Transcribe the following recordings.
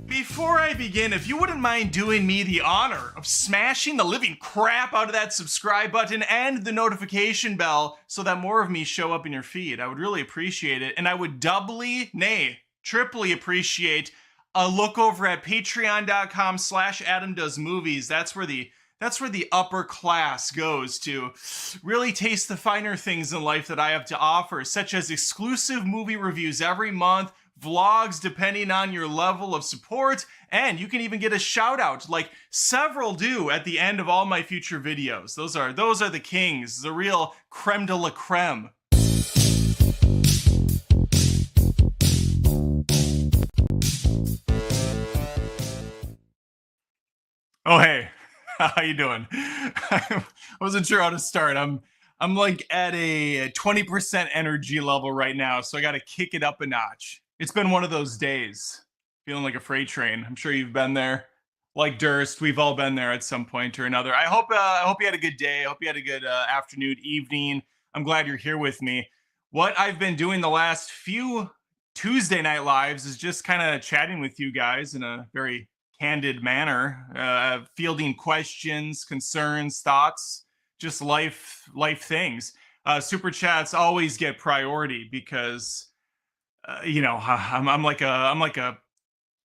Before I begin, if you wouldn't mind doing me the honor of smashing the living crap out of that subscribe button and the notification bell so that more of me show up in your feed, I would really appreciate it. And I would doubly, nay, triply appreciate a look over at patreon.com/AdamDoesMovies. That's where the upper class goes to really taste the finer things in life that I have to offer, such as exclusive movie reviews every month, vlogs depending on your level of support, and you can even get a shout out like several do at the end of all my future videos. Those are the kings, the real creme de la creme. Oh hey, how you doing? I wasn't sure how to start. I'm like at a 20% energy level right now, so I got to kick it up a notch. It's been one of those days, feeling like a freight train. I'm sure you've been there. Like Durst, we've all been there at some point or another. I hope you had a good day. I hope you had a good afternoon, evening. I'm glad you're here with me. What I've been doing the last few Tuesday night lives is just kind of chatting with you guys in a very candid manner, fielding questions, concerns, thoughts, just life things. Super chats always get priority because I'm like a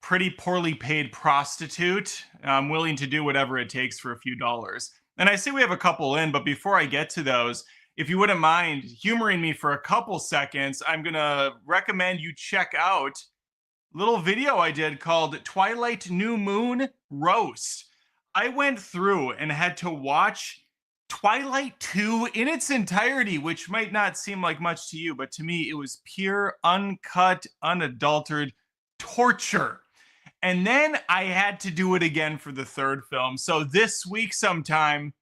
pretty poorly paid prostitute. I'm willing to do whatever it takes for a few dollars. And I see we have a couple in, but before I get to those, if you wouldn't mind humoring me for a couple seconds, I'm gonna recommend you check out a little video I did called Twilight New Moon Roast. I went through and had to watch Twilight 2 in its entirety, which might not seem like much to you, but to me, it was pure, uncut, unadulterated torture. And then I had to do it again for the third film. So this week sometime,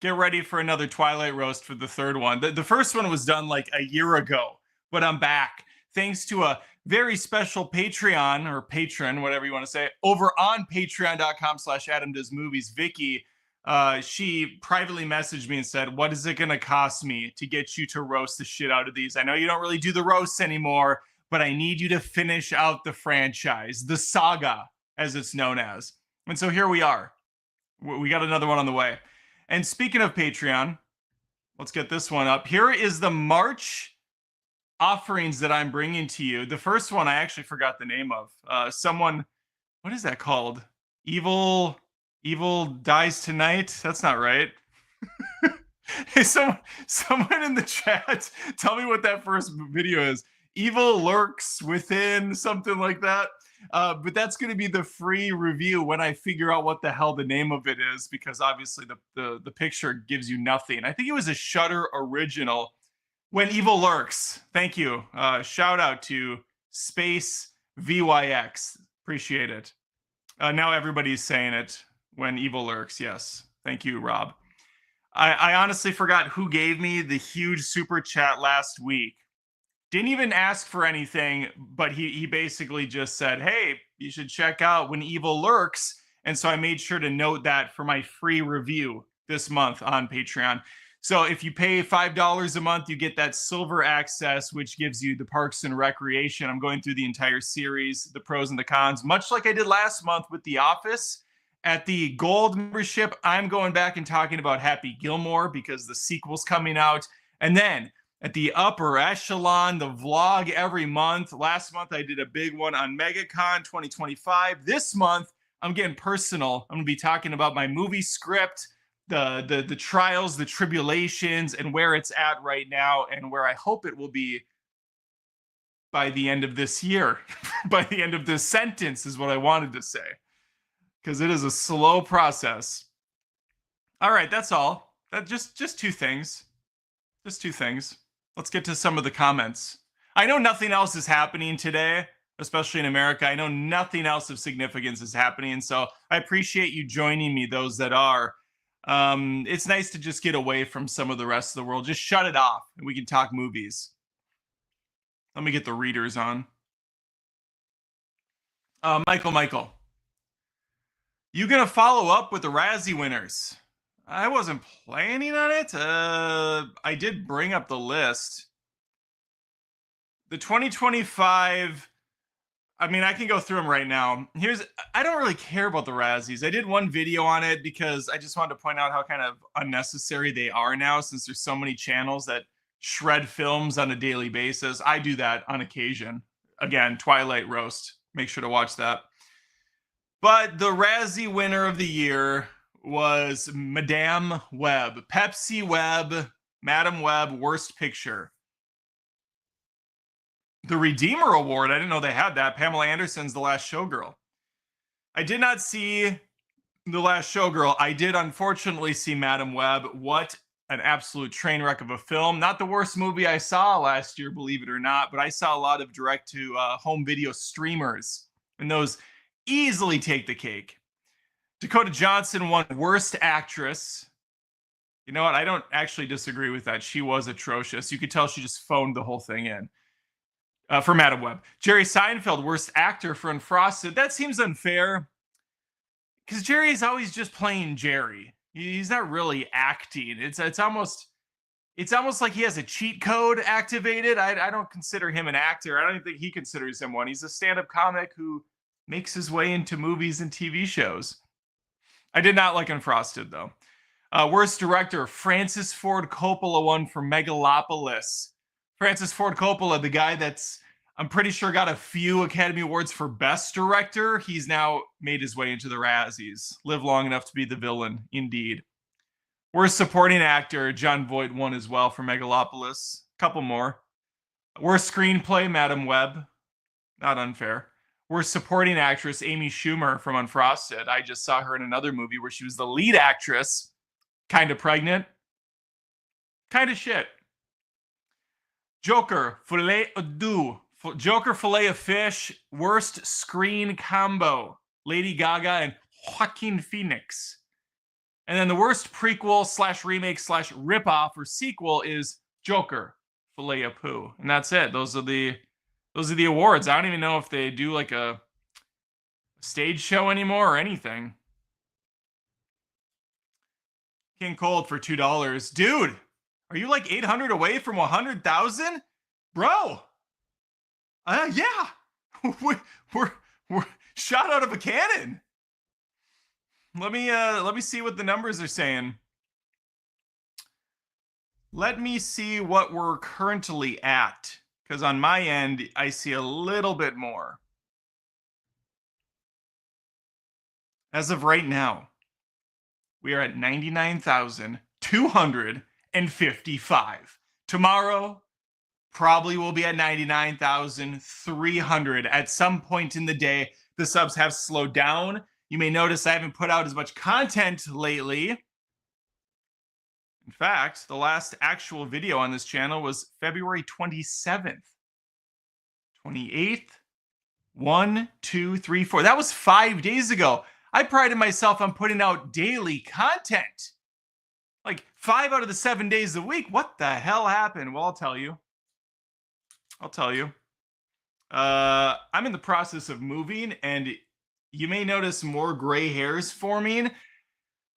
get ready for another Twilight roast for the third one. The first one was done like a year ago, but I'm back. Thanks to a very special Patreon or patron, whatever you want to say, over on patreon.com/AdamDoesMovies, Vicky. She privately messaged me and said, what is it going to cost me to get you to roast the shit out of these? I know you don't really do the roasts anymore, but I need you to finish out the franchise, the saga, as it's known as. And so here we are. We got another one on the way. And speaking of Patreon, let's get this one up. Here is the March offerings that I'm bringing to you. The first one I actually forgot the name of. Someone, what is that called? Evil dies tonight. That's not right. Hey, someone in the chat, tell me what that first video is. Evil lurks within, something like that. But that's going to be the free review when I figure out what the hell the name of it is, because obviously the picture gives you nothing. I think it was a Shudder original. When Evil Lurks. Thank you. Shout out to Space VYX. Appreciate it. Now everybody's saying it. When Evil Lurks. Yes. Thank you, Rob. I honestly forgot who gave me the huge super chat last week. Didn't even ask for anything, but he basically just said, hey, you should check out When Evil Lurks. And so I made sure to note that for my free review this month on Patreon. So if you pay $5 a month, you get that silver access, which gives you the Parks and Recreation. I'm going through the entire series, the pros and the cons, much like I did last month with The Office. At the gold membership, I'm going back and talking about Happy Gilmore because the sequel's coming out. And then at the upper echelon, the vlog every month. Last month, I did a big one on MegaCon 2025. This month, I'm getting personal. I'm going to be talking about my movie script, the trials, the tribulations, and where it's at right now, and where I hope it will be by the end of this year. By the end of this sentence is what I wanted to say, because it is a slow process. All right, that's all. That just two things. Just two things. Let's get to some of the comments. I know nothing else is happening today, especially in America. I know nothing else of significance is happening, so I appreciate you joining me, those that are. It's nice to just get away from some of the rest of the world. Just shut it off and we can talk movies. Let me get the readers on. Michael, you gonna follow up with the Razzie winners? I wasn't planning on it. I did bring up the list. The 2025. I mean, I can go through them right now. I don't really care about the Razzies. I did one video on it because I just wanted to point out how kind of unnecessary they are now, since there's so many channels that shred films on a daily basis. I do that on occasion. Again, Twilight roast. Make sure to watch that. But the Razzie winner of the year was Madame Web. Pepsi Web, Madam Web, Worst Picture. The Redeemer Award, I didn't know they had that. Pamela Anderson's The Last Showgirl. I did not see The Last Showgirl. I did unfortunately see Madam Web. What an absolute train wreck of a film. Not the worst movie I saw last year, believe it or not, but I saw a lot of direct to home video streamers, and those easily take the cake. Dakota Johnson won Worst Actress. You know what? I don't actually disagree with that. She was atrocious. You could tell she just phoned the whole thing in. For Madam Web. Jerry Seinfeld, Worst Actor for Unfrosted. That seems unfair, because Jerry is always just playing Jerry. He's not really acting. It's almost like he has a cheat code activated. I don't consider him an actor. I don't even think he considers him one. He's a stand-up comic who makes his way into movies and TV shows. I did not like Unfrosted, though. Worst Director, Francis Ford Coppola won for Megalopolis. Francis Ford Coppola, the guy that's, I'm pretty sure, got a few Academy Awards for Best Director. He's now made his way into the Razzies. Live long enough to be the villain, indeed. Worst Supporting Actor, Jon Voight won as well for Megalopolis. Couple more. Worst Screenplay, Madam Web. Not unfair. Worst Supporting Actress, Amy Schumer from Unfrosted. I just saw her in another movie where she was the lead actress. Kind of pregnant. Kind of shit. Joker, Filet of Deux. Joker, Filet of Fish. Worst Screen Combo, Lady Gaga and Joaquin Phoenix. And then the worst prequel / remake / ripoff or sequel is Joker, Filet of Pooh. And that's it. Those are the awards. I don't even know if they do like a stage show anymore or anything. King Cold for $2. Dude, are you like 800 away from 100,000? Bro. Yeah. we're shot out of a cannon. Let me see what the numbers are saying. Let me see what we're currently at, because on my end I see a little bit more. As of right now, we are at 99,255. Tomorrow probably will be at 99,300. At some point in the day, the subs have slowed down. You may notice I haven't put out as much content lately. In fact, the last actual video on this channel was February 27th. 28th. 1, 2, 3, 4. That was 5 days ago. I prided myself on putting out daily content. Like 5 out of the 7 days a week. What the hell happened? Well, I'll tell you. I'm in the process of moving, and you may notice more gray hairs forming.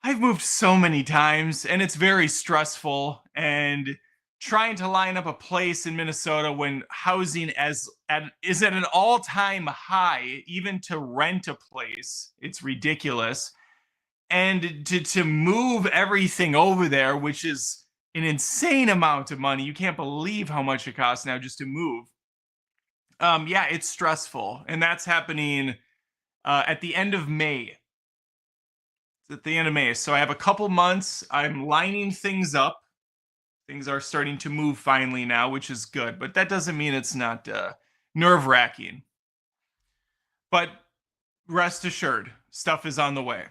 I've moved so many times, and it's very stressful. And trying to line up a place in Minnesota when housing is at an all-time high, even to rent a place, it's ridiculous. And to move everything over there, which is an insane amount of money. You can't believe how much it costs now just to move. Yeah, it's stressful. And that's happening at the end of May. It's at the end of May. So I have a couple months. I'm lining things up. Things are starting to move finally now, which is good. But that doesn't mean it's not nerve-wracking. But rest assured, stuff is on the way.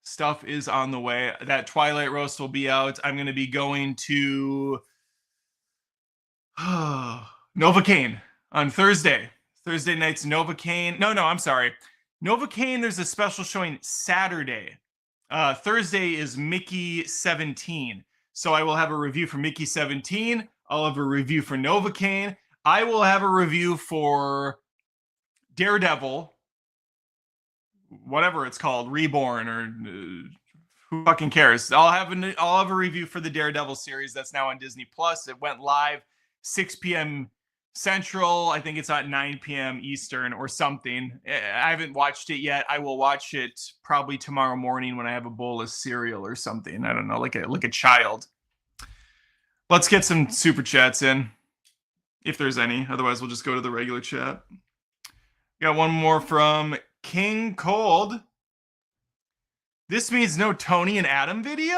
Stuff is on the way. That Twilight roast will be out. I'm going to be going to Novocaine on Thursday. Thursday night's Novocaine. No, I'm sorry. Novocaine, there's a special showing Saturday. Thursday is Mickey 17. So I will have a review for Mickey 17. I'll have a review for Novocaine. I will have a review for Daredevil, whatever it's called, Reborn or Who fucking cares? I'll have a review for the Daredevil series that's now on Disney Plus. It went live 6 p.m. Central. I think it's at 9 p.m. Eastern or something. I haven't watched it yet. I will watch it probably tomorrow morning when I have a bowl of cereal or something. I don't know, like a child. Let's get some super chats in, if there's any. Otherwise, we'll just go to the regular chat. Got one more from King Cold. This means no Tony and Adam video?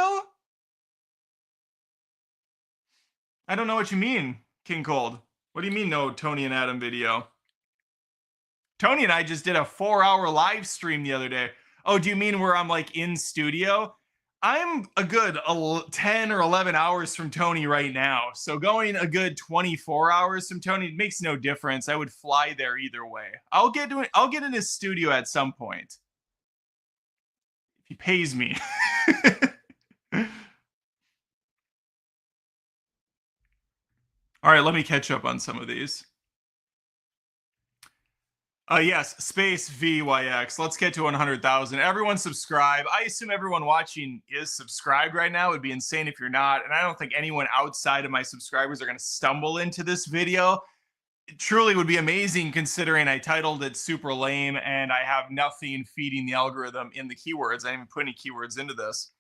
I don't know what you mean, King Cold. What do you mean no Tony and Adam video? Tony and I just did a 4-hour live stream the other day. Oh, do you mean where I'm like in studio? I'm a good 10 or 11 hours from Tony right now. So going a good 24 hours from Tony makes no difference. I would fly there either way. I'll get in his studio at some point. If he pays me. All right, let me catch up on some of these. Yes, space VYX. Let's get to 100,000. Everyone subscribe. I assume everyone watching is subscribed right now. It would be insane if you're not. And I don't think anyone outside of my subscribers are going to stumble into this video. It truly would be amazing considering I titled it super lame and I have nothing feeding the algorithm in the keywords. I didn't even put any keywords into this.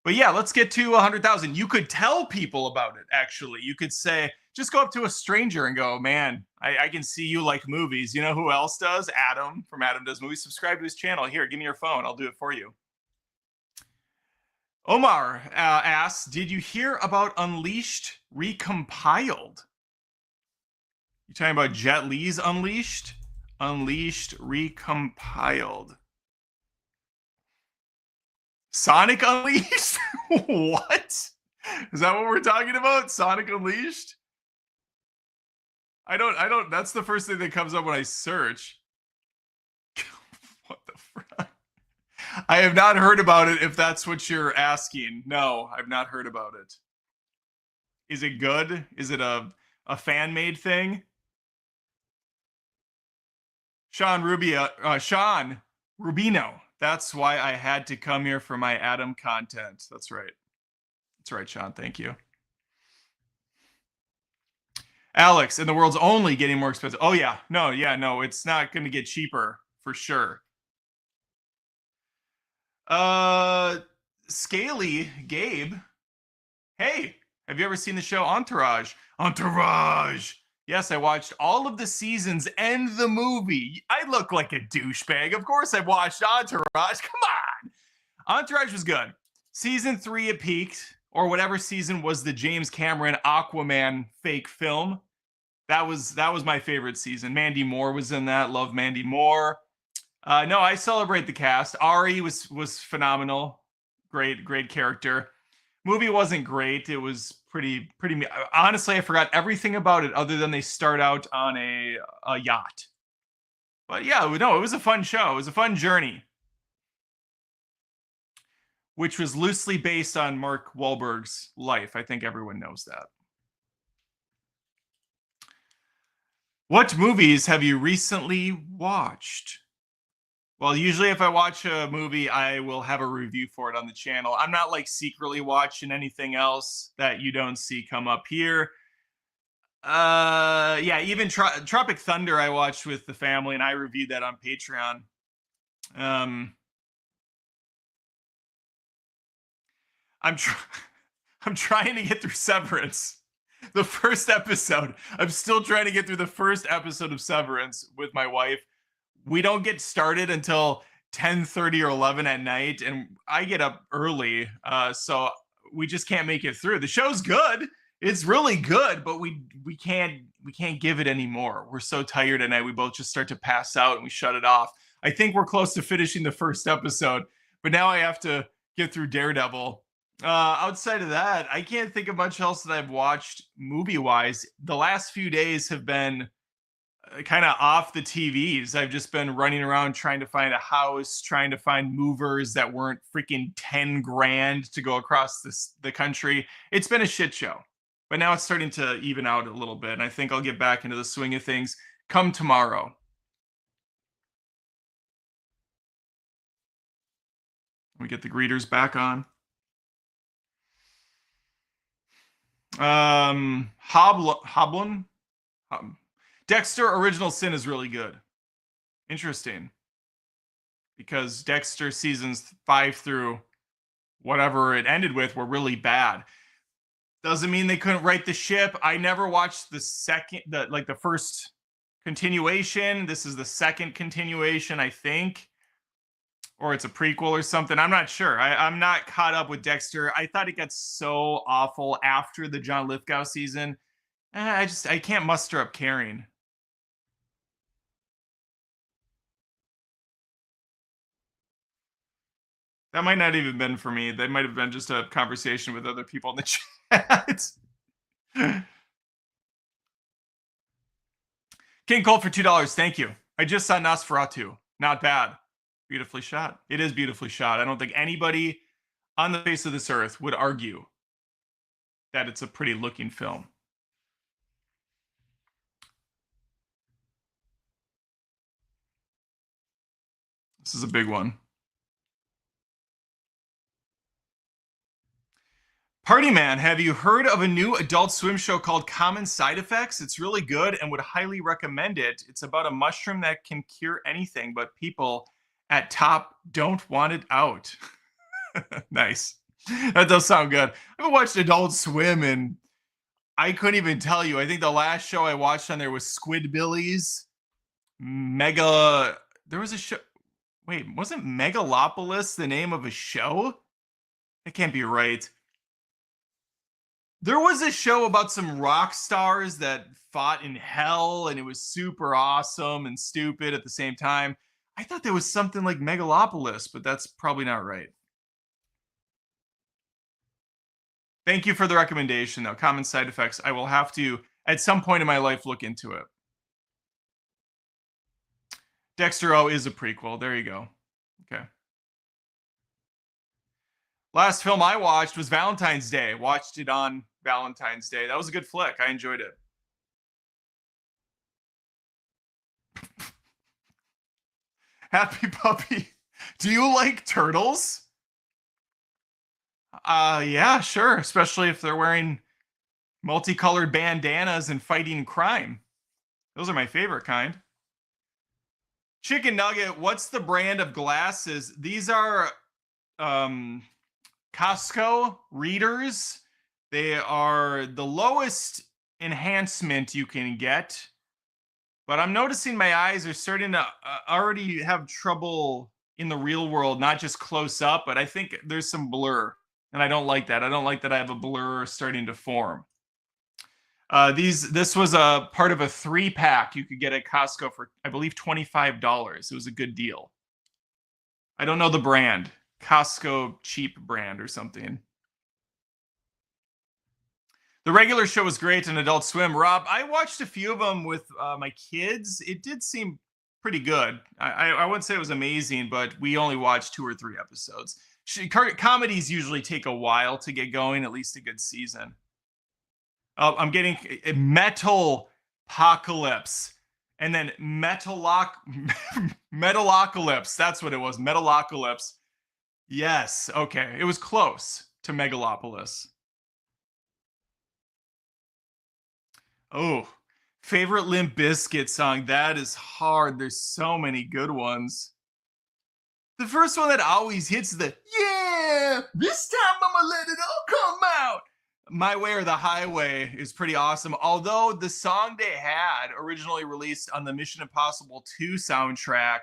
But yeah, let's get to 100,000. You could tell people about it, actually. You could say, just go up to a stranger and go, man, I can see you like movies. You know who else does? Adam from Adam Does Movies. Subscribe to his channel. Here, give me your phone. I'll do it for you. Omar asks, did you hear about Unleashed Recompiled? You talking about Jet Li's Unleashed? Unleashed Recompiled. Sonic Unleashed? What? Is that what we're talking about? Sonic Unleashed? I don't, that's the first thing that comes up when I search. What the fuck? I have not heard about it if that's what you're asking. No, I've not heard about it. Is it good? Is it a fan-made thing? Sean Rubino. That's why I had to come here for my Adam content. That's right. That's right, Sean. Thank you. Alex, and the world's only getting more expensive. Oh, yeah. No, it's not going to get cheaper for sure. Scaly Gabe. Hey, have you ever seen the show Entourage? Entourage. Yes, I watched all of the seasons and the movie. I look like a douchebag. Of course I watched Entourage. Come on. Entourage was good. Season 3 it peaked, or whatever season was the James Cameron Aquaman fake film. That was my favorite season. Mandy Moore was in that. Love Mandy Moore. No, I celebrate the cast. Ari was phenomenal. Great character. Movie wasn't great. It was pretty. Honestly, I forgot everything about it other than they start out on a yacht. But yeah, no, it was a fun show. It was a fun journey, which was loosely based on Mark Wahlberg's life. I think everyone knows that. What movies have you recently watched? Well, usually if I watch a movie, I will have a review for it on the channel. I'm not like secretly watching anything else that you don't see come up here. Yeah, even Tropic Thunder I watched with the family, and I reviewed that on Patreon. I'm trying to get through Severance. The first episode. I'm still trying to get through the first episode of Severance with my wife. We don't get started until 10:30 or 11 at night, and I get up early, so we just can't make it through. The show's good. It's really good, but we can't give it anymore. We're so tired at night. We both just start to pass out and we shut it off. I think we're close to finishing the first episode, but now I have to get through Daredevil. Outside of that, I can't think of much else that I've watched movie-wise. The last few days have been kind of off the TVs. I've just been running around trying to find a house, trying to find movers that weren't freaking 10 grand to go across the country. It's been a shit show, but now it's starting to even out a little bit. And I think I'll get back into the swing of things come tomorrow. We get the greeters back on. Hoblin. Dexter Original Sin is really good. Interesting. Because Dexter seasons 5 through whatever it ended with were really bad. Doesn't mean they couldn't right the ship. I never watched the first continuation. This is the second continuation, I think. Or it's a prequel or something. I'm not sure. I'm not caught up with Dexter. I thought it got so awful after the John Lithgow season. I can't muster up caring. That might not even been for me. That might have been just a conversation with other people in the chat. King Cold for $2. Thank you. I just saw Nosferatu. Not bad. Beautifully shot. It is beautifully shot. I don't think anybody on the face of this earth would argue that it's a pretty looking film. This is a big one. Party Man, have you heard of a new Adult Swim show called Common Side Effects? It's really good and would highly recommend it. It's about a mushroom that can cure anything, but people at top don't want it out. Nice. That does sound good. I haven't watched Adult Swim and I couldn't even tell you. I think the last show I watched on there was Squidbillies. There was a show. Wait, wasn't Megalopolis the name of a show? That can't be right. There was a show about some rock stars that fought in hell, and it was super awesome and stupid at the same time. I thought there was something like Megalopolis, but that's probably not right. Thank you for the recommendation, though. Common Side Effects. I will have to, at some point in my life, look into it. Dexter O is a prequel. There you go. Okay. Last film I watched was Valentine's Day. Watched it on Valentine's Day. That was a good flick. I enjoyed it. Happy Puppy. Do you like turtles? Yeah, sure. Especially if they're wearing multicolored bandanas and fighting crime. Those are my favorite kind. Chicken Nugget, what's the brand of glasses? These are Costco readers. They are the lowest enhancement you can get. But I'm noticing my eyes are starting to already have trouble in the real world, not just close up, but I think there's some blur. And I don't like that. I don't like that I have a blur starting to form. This was a part of a 3-pack you could get at Costco for, I believe, $25. It was a good deal. I don't know the brand. Costco cheap brand or something. The regular show was great in Adult Swim. Rob, I watched a few of them with my kids. It did seem pretty good. I wouldn't say it was amazing, but we only watched 2 or 3 episodes. Comedies usually take a while to get going, at least a good season. I'm getting Metal Apocalypse and then Metalocalypse. That's what it was. Metalocalypse. Yes. Okay. It was close to Megalopolis. Oh, favorite Limp Bizkit song. That is hard. There's so many good ones. The first one that always hits the, yeah, this time I'm gonna let it all come out. My Way or the Highway is pretty awesome. Although the song they had originally released on the Mission Impossible 2 soundtrack,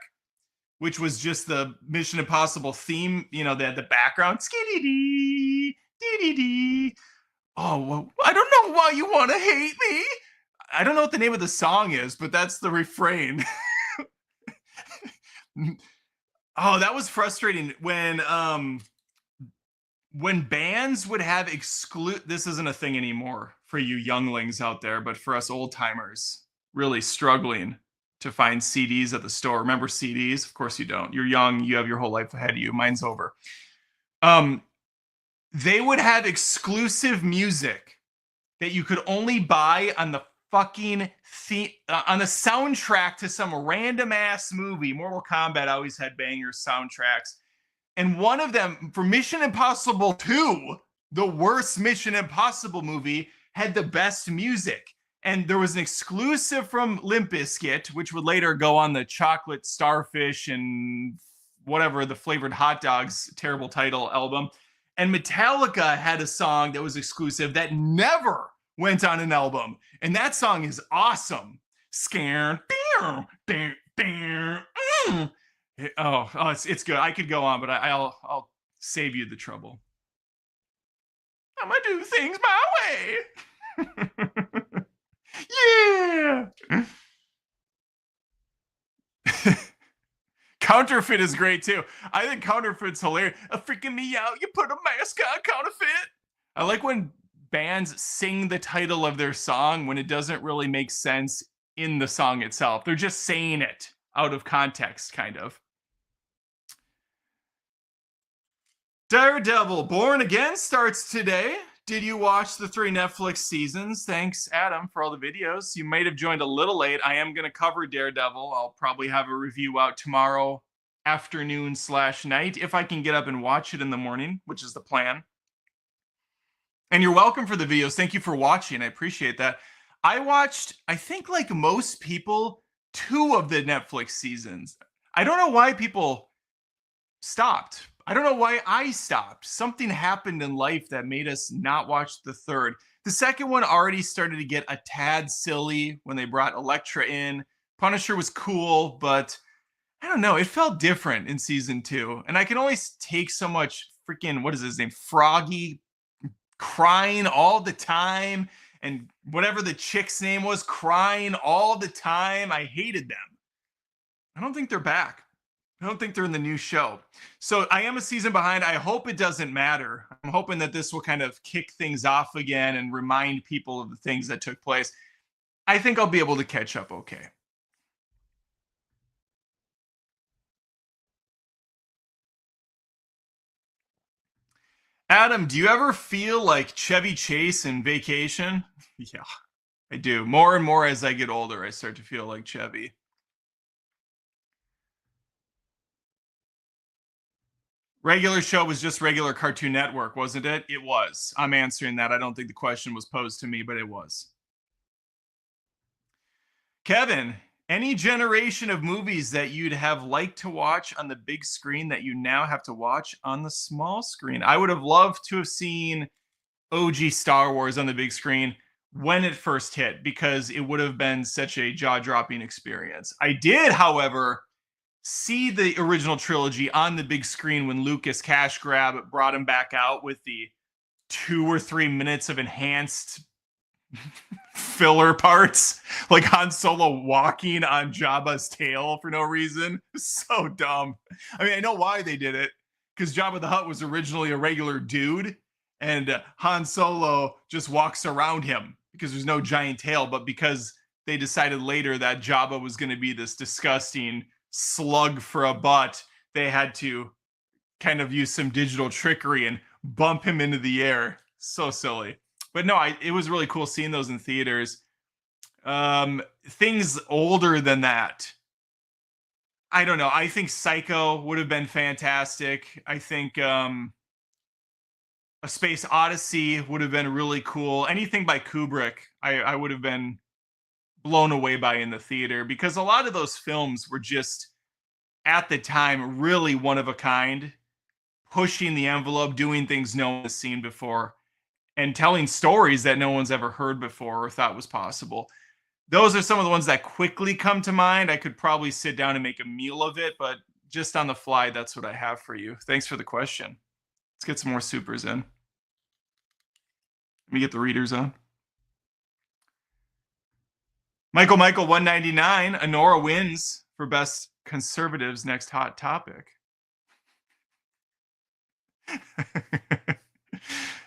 which was just the Mission Impossible theme, they had the background, skiddy dee. Oh, well, I don't know why you want to hate me. I don't know what the name of the song is, but that's the refrain. Oh, that was frustrating when bands would have this isn't a thing anymore for you younglings out there, but for us old timers really struggling to find CDs at the store. Remember CDs? Of course you don't. You're young. You have your whole life ahead of you. Mine's over. They would have exclusive music that you could only buy on the fucking on the soundtrack to some random ass movie. Mortal Kombat always had banger soundtracks. And one of them, for Mission Impossible 2, the worst Mission Impossible movie, had the best music. And there was an exclusive from Limp Bizkit, which would later go on the chocolate starfish and whatever, the flavored hot dogs, terrible title album. And Metallica had a song that was exclusive that never went on an album. And that song is awesome. Scared. It's good. I could go on, but I'll save you the trouble. I'm gonna do things my way. Yeah. Counterfeit is great too. I think Counterfeit's hilarious. Freaking me out. You put a mask on, Counterfeit. I like when bands sing the title of their song when it doesn't really make sense in the song itself. They're just saying it out of context, kind of. Daredevil Born Again starts today. Did you watch the 3 Netflix seasons? Thanks, Adam, for all the videos. You might have joined a little late. I am going to cover Daredevil. I'll probably have a review out tomorrow afternoon/night if I can get up and watch it in the morning, which is the plan. And you're welcome for the videos. Thank you for watching. I appreciate that. I watched, I think like most people, 2 of the Netflix seasons. I don't know why people stopped. I don't know why I stopped. Something happened in life that made us not watch the 3rd. The 2nd one already started to get a tad silly when they brought Elektra in. Punisher was cool, but I don't know. It felt different in season 2. And I can only take so much freaking, what is his name? Froggy crying all the time. And whatever the chick's name was, crying all the time. I hated them. I don't think they're back. I don't think they're in the new show. So I am a season behind. I hope it doesn't matter. I'm hoping that this will kind of kick things off again and remind people of the things that took place. I think I'll be able to catch up okay. Adam, do you ever feel like Chevy Chase in Vacation? Yeah, I do. More and more as I get older, I start to feel like Chevy. Regular show was just regular Cartoon Network, wasn't it? It was. I'm answering that. I don't think the question was posed to me, but it was. Kevin, any generation of movies that you'd have liked to watch on the big screen that you now have to watch on the small screen? I would have loved to have seen OG Star Wars on the big screen when it first hit because it would have been such a jaw-dropping experience. I did, however, see the original trilogy on the big screen when Lucas Cash Grab brought him back out with the 2 or 3 minutes of enhanced filler parts, like Han Solo walking on Jabba's tail for no reason. So dumb. I mean, I know why they did it, because Jabba the Hutt was originally a regular dude, and Han Solo just walks around him because there's no giant tail, but because they decided later that Jabba was going to be this disgusting slug for a butt, they had to kind of use some digital trickery and bump him into the air. So silly. But no, it was really cool seeing those in theaters. Things older than that, I don't know. I think Psycho would have been fantastic. I think A Space Odyssey would have been really cool. Anything by Kubrick, I would have been blown away by in the theater, because a lot of those films were just, at the time, really one of a kind, pushing the envelope, doing things no one has seen before, and telling stories that no one's ever heard before or thought was possible. Those are some of the ones that quickly come to mind. I could probably sit down and make a meal of it, but just on the fly, that's what I have for you. Thanks for the question. Let's get some more supers in. Let me get the readers on. Michael 199, Honora wins for Best Conservatives Next Hot Topic.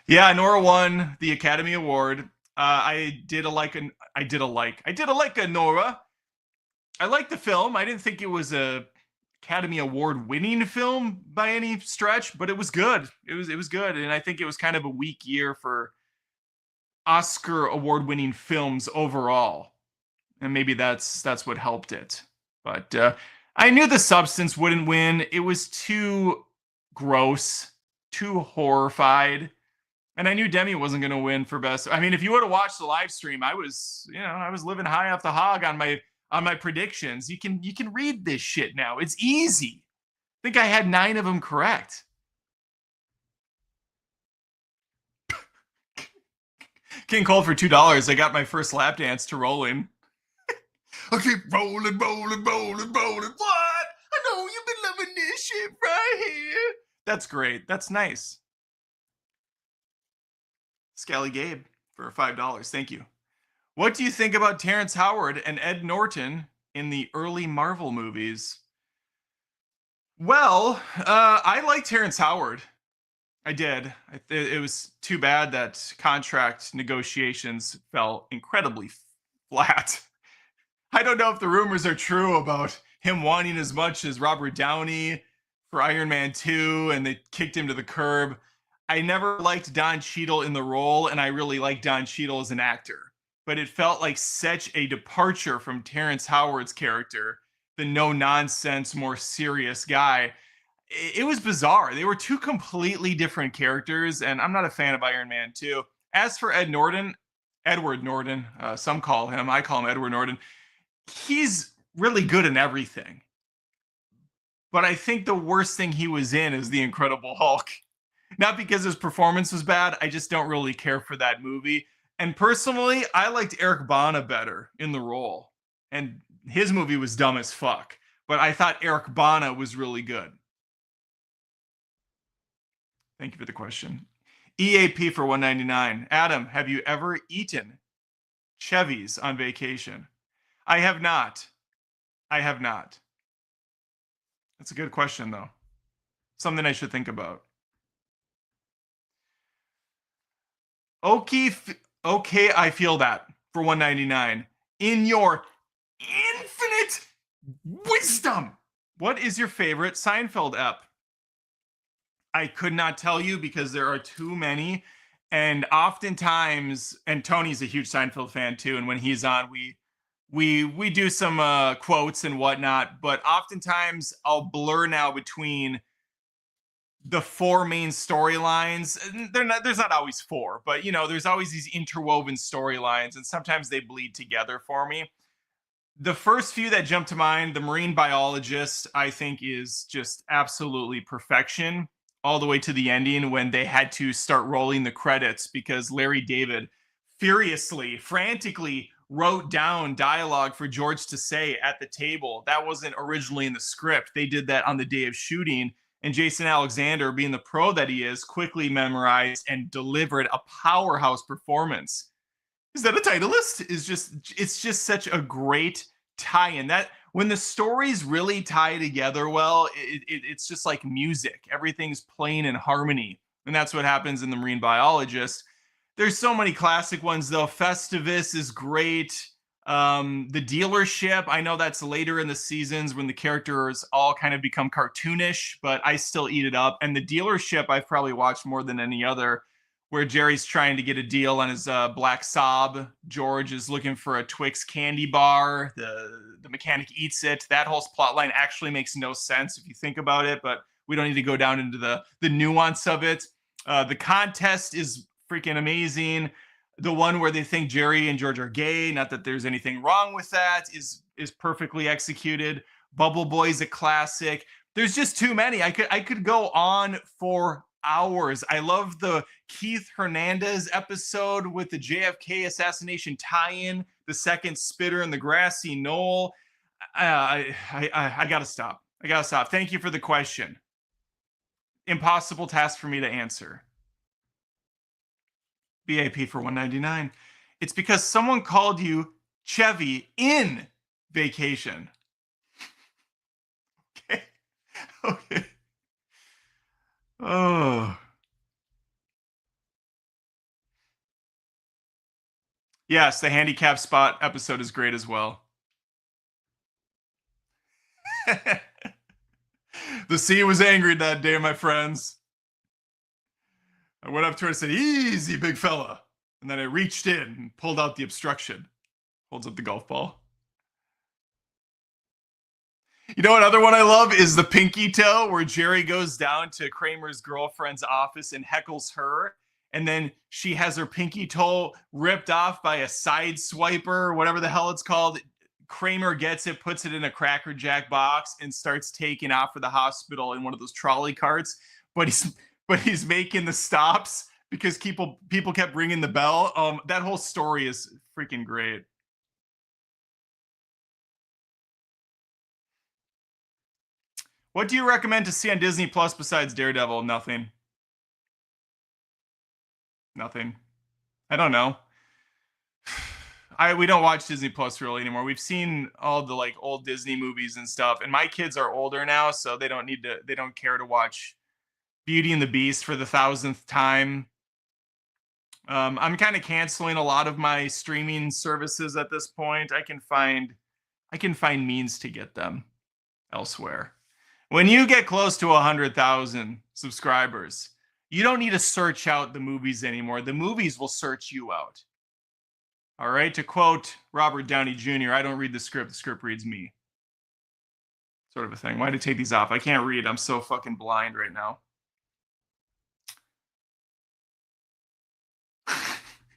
Yeah, Honora won the Academy Award. I did like Honora. I liked the film. I didn't think it was a Academy Award winning film by any stretch, but it was good. It was good, and I think it was kind of a weak year for Oscar award winning films overall. And maybe that's what helped it. But I knew The Substance wouldn't win. It was too gross, too horrified. And I knew Demi wasn't going to win for best. I mean, if you would have watched the live stream, I was living high off the hog on my predictions. You can read this shit now. It's easy. I think I had 9 of them correct. King Cole for $2. I got my first lap dance to rolling. I keep rolling. What? I know you've been loving this shit right here. That's great. That's nice. Scally Gabe for $5. Thank you. What do you think about Terrence Howard and Ed Norton in the early Marvel movies? Well, I like Terrence Howard. I did. It was too bad that contract negotiations fell incredibly flat. I don't know if the rumors are true about him wanting as much as Robert Downey for Iron Man 2 and they kicked him to the curb. I never liked Don Cheadle in the role, and I really like Don Cheadle as an actor. But it felt like such a departure from Terrence Howard's character, the no-nonsense, more serious guy. It was bizarre. They were two completely different characters, and I'm not a fan of Iron Man 2. As for Edward Norton, some call him, I call him Edward Norton, he's really good in everything. But I think the worst thing he was in is The Incredible Hulk. Not because his performance was bad, I just don't really care for that movie. And personally, I liked Eric Bana better in the role. And his movie was dumb as fuck. But I thought Eric Bana was really good. Thank you for the question. EAP for $1.99. Adam, have you ever eaten Chevy's on vacation? I have not. That's a good question, though. Something I should think about. Okay, I feel that for $1.99. In your infinite wisdom, what is your favorite Seinfeld ep? I could not tell you because there are too many. And oftentimes, and Tony's a huge Seinfeld fan too, and when he's on, we do some quotes and whatnot, but oftentimes I'll blur now between the 4 main storylines. There's not always 4, but there's always these interwoven storylines, and sometimes they bleed together for me. The first few that jump to mind, the marine biologist, I think is just absolutely perfection, all the way to the ending when they had to start rolling the credits because Larry David frantically wrote down dialogue for George to say at the table. That wasn't originally in the script. They did that on the day of shooting. And Jason Alexander, being the pro that he is, quickly memorized and delivered a powerhouse performance. Is that a titleist? It's just such a great tie-in. That when the stories really tie together well, it's just like music. Everything's playing in harmony. And that's what happens in The Marine Biologist. There's so many classic ones, though. Festivus is great. The Dealership, I know that's later in the seasons when the characters all kind of become cartoonish, but I still eat it up. And The Dealership I've probably watched more than any other, where Jerry's trying to get a deal on his black Saab. George is looking for a Twix candy bar. The mechanic eats it. That whole plot line actually makes no sense if you think about it, but we don't need to go down into the nuance of it. The Contest is freaking amazing. The one where they think Jerry and George are gay, not that there's anything wrong with that, is perfectly executed. Bubble Boy's a classic. There's just too many. I could go on for hours. I love the Keith Hernandez episode with the JFK assassination tie-in, the second spitter in the grassy knoll. I gotta stop. Thank you for the question. Impossible task for me to answer. BAP for $1.99. It's because someone called you Chevy in vacation. Okay. Oh. Yes, the handicap spot episode is great as well. The sea was angry that day, my friends. I went up to her and said, "Easy, big fella." And then I reached in and pulled out the obstruction. Holds up the golf ball. You know what other one I love is the pinky toe, where Jerry goes down to Kramer's girlfriend's office and heckles her, and then she has her pinky toe ripped off by a side swiper, or whatever the hell it's called. Kramer gets it, puts it in a Cracker Jack box, and starts taking off for the hospital in one of those trolley carts. But he's making the stops because people kept ringing the bell. That whole story is freaking great. What do you recommend to see on Disney Plus besides Daredevil? Nothing. Nothing. I don't know. We don't watch Disney Plus really anymore. We've seen all the like old Disney movies and stuff, and my kids are older now, so they don't care to watch Beauty and the Beast for the 1000th time. I'm kind of canceling a lot of my streaming services at this point. I can find means to get them elsewhere. When you get close to 100,000 subscribers, you don't need to search out the movies anymore. The movies will search you out. All right. To quote Robert Downey Jr., I don't read the script reads me. Sort of a thing. Why did I take these off? I can't read. I'm so fucking blind right now.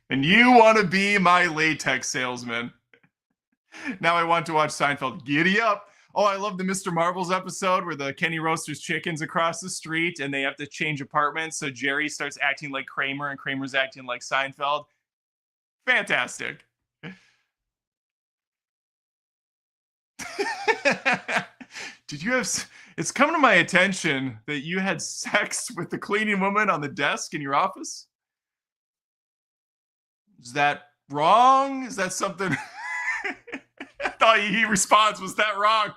And you want to be my latex salesman. Now I want to watch Seinfeld. Giddy up. Oh, I love the Mr. Marvel's episode where the Kenny roasters chickens across the street and they have to change apartments. So Jerry starts acting like Kramer and Kramer's acting like Seinfeld. Fantastic. Did you have... It's come to my attention that you had sex with the cleaning woman on the desk in your office. Is that wrong? Is that something... I thought he responds, was that wrong?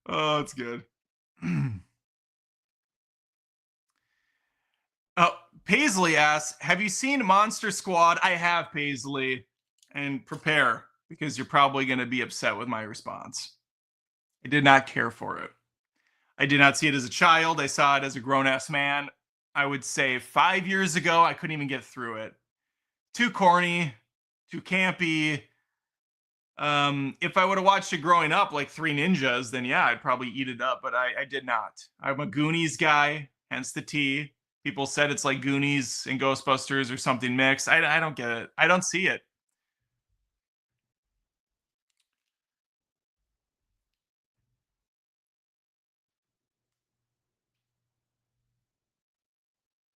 Oh, it's good. Oh, Paisley asks, have you seen Monster Squad? I have, Paisley. And prepare, because you're probably going to be upset with my response. I did not care for it. I did not see it as a child. I saw it as a grown-ass man. I would say 5 years ago, I couldn't even get through it. Too corny, too campy. If I would have watched it growing up like Three Ninjas, then yeah, I'd probably eat it up, but I did not. I'm a Goonies guy, hence the T. People said it's like Goonies and Ghostbusters or something mixed. I don't get it. I don't see it.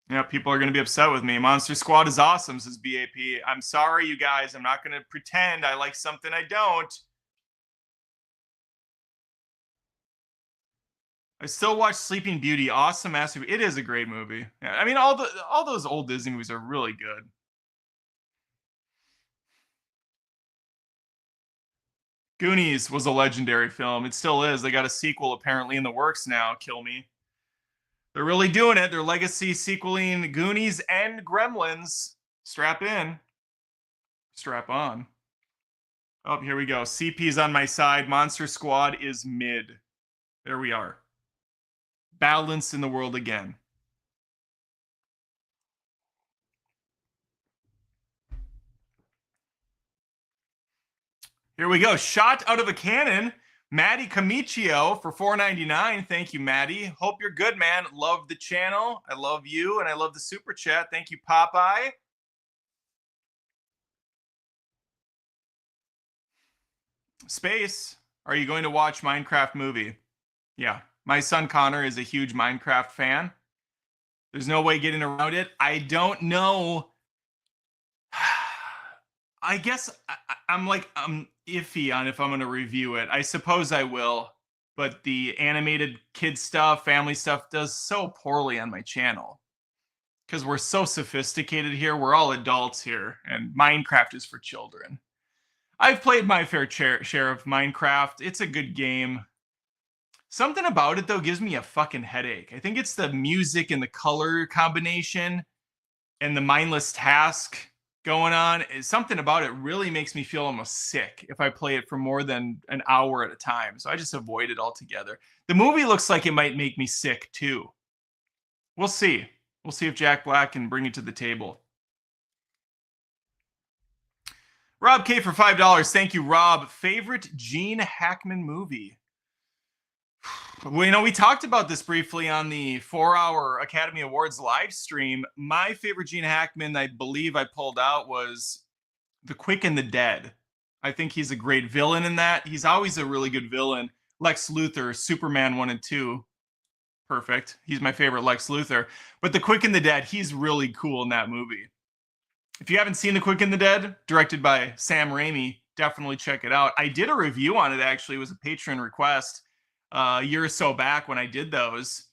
Yeah, people are going to be upset with me. Monster Squad is awesome, says BAP. I'm sorry, you guys. I'm not going to pretend I like something I don't. I still watch Sleeping Beauty. Awesome masterpiece. It is a great movie. Yeah, I mean, all those old Disney movies are really good. Goonies was a legendary film. It still is. They got a sequel apparently in the works now. Kill me. They're really doing it. They're legacy sequeling Goonies and Gremlins. Strap in. Strap on. Oh, here we go. CP's on my side. Monster Squad is mid. There we are. Balance in the world again. Here we go. Shot out of a cannon. Maddie Camicio for $4.99. Thank you, Maddie. Hope you're good, man. Love the channel. I love you, and I love the super chat. Thank you, Popeye. Space, are you going to watch Minecraft movie? Yeah. My son Connor is a huge Minecraft fan. There's no way getting around it. I don't know. I guess I'm iffy on if I'm going to review it. I suppose I will, but the animated kid stuff, family stuff does so poorly on my channel because we're so sophisticated here. We're all adults here, and Minecraft is for children. I've played my fair share of Minecraft. It's a good game. Something about it, though, gives me a fucking headache. I think it's the music and the color combination and the mindless task going on. Something about it really makes me feel almost sick if I play it for more than an hour at a time. So I just avoid it altogether. The movie looks like it might make me sick, too. We'll see. We'll see if Jack Black can bring it to the table. Rob K for $5. Thank you, Rob. Favorite Gene Hackman movie? Well, we talked about this briefly on the 4-hour Academy Awards live stream. My favorite Gene Hackman, I believe I pulled out, was The Quick and the Dead. I think he's a great villain in that. He's always a really good villain. Lex Luthor, Superman 1 and 2. Perfect. He's my favorite Lex Luthor. But The Quick and the Dead, he's really cool in that movie. If you haven't seen The Quick and the Dead, directed by Sam Raimi, definitely check it out. I did a review on it, actually. It was a Patreon request a year or so back when I did those.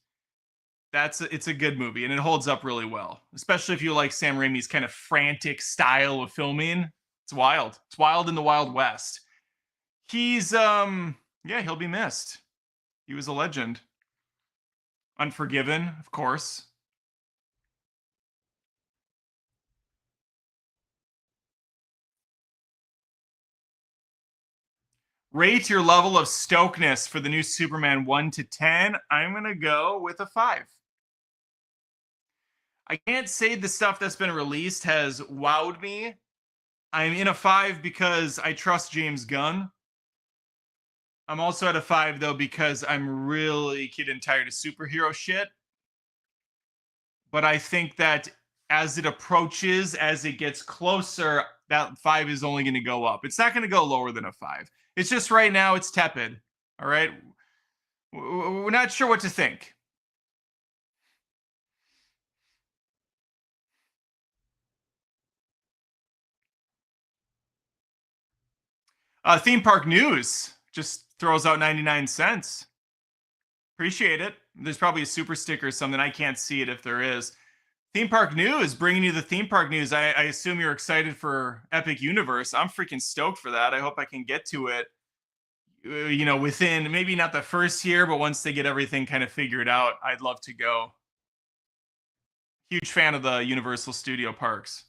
It's a good movie, and it holds up really well, especially if you like Sam Raimi's kind of frantic style of filming. It's wild. It's wild in the Wild West. He's he'll be missed. He was a legend. Unforgiven, of course. Rate your level of stokeness for the new Superman 1 to 10. I'm going to go with a 5. I can't say the stuff that's been released has wowed me. I'm in a 5 because I trust James Gunn. I'm also at a 5, though, because I'm really getting tired of superhero shit. But I think that as it approaches, as it gets closer, that 5 is only going to go up. It's not going to go lower than a 5. It's just right now it's tepid. All right. We're not sure what to think. Theme park news just throws out 99 cents. Appreciate it. There's probably a super sticker or something. I can't see it if there is. Theme park news, bringing you the theme park news. I assume you're excited for Epic Universe. I'm freaking stoked for that. I hope I can get to it, within maybe not the first year, but once they get everything kind of figured out, I'd love to go. Huge fan of the Universal Studio parks.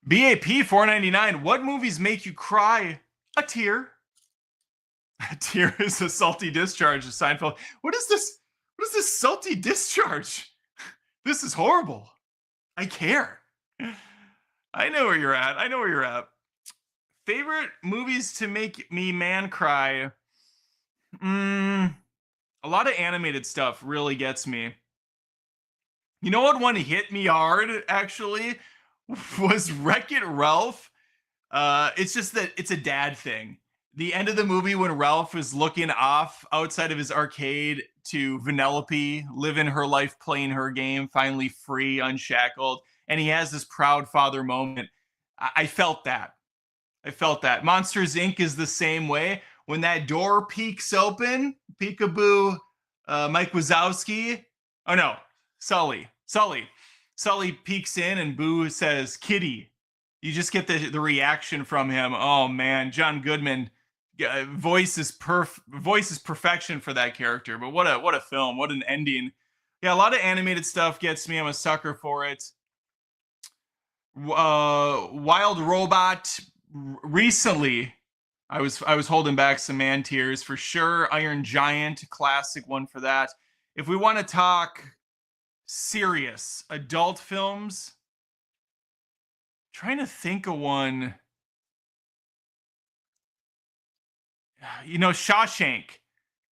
BAP $4.99. What movies make you cry? A tear. A tear is a salty discharge of Seinfeld. What is this? What is this salty discharge? This is horrible. I care. I know where you're at. Favorite movies to make me man cry? A lot of animated stuff really gets me. You know what one hit me hard, actually? Was Wreck-It Ralph. It's just that it's a dad thing. The end of the movie when Ralph is looking off outside of his arcade to Vanellope living her life, playing her game, finally free, unshackled, and he has this proud father moment. I felt that. Monsters Inc. is the same way. When that door peeks open, peekaboo, Mike Wazowski. Oh no, Sully peeks in and Boo says, "Kitty." You just get the reaction from him. Oh man, John Goodman, voice is perfection for that character. But what a film, what an ending. Yeah, a lot of animated stuff gets me. I'm a sucker for it. Wild Robot. Recently, I was holding back some man tears for sure. Iron Giant, classic one for that. If we want to talk serious adult films, trying to think of one. Shawshank.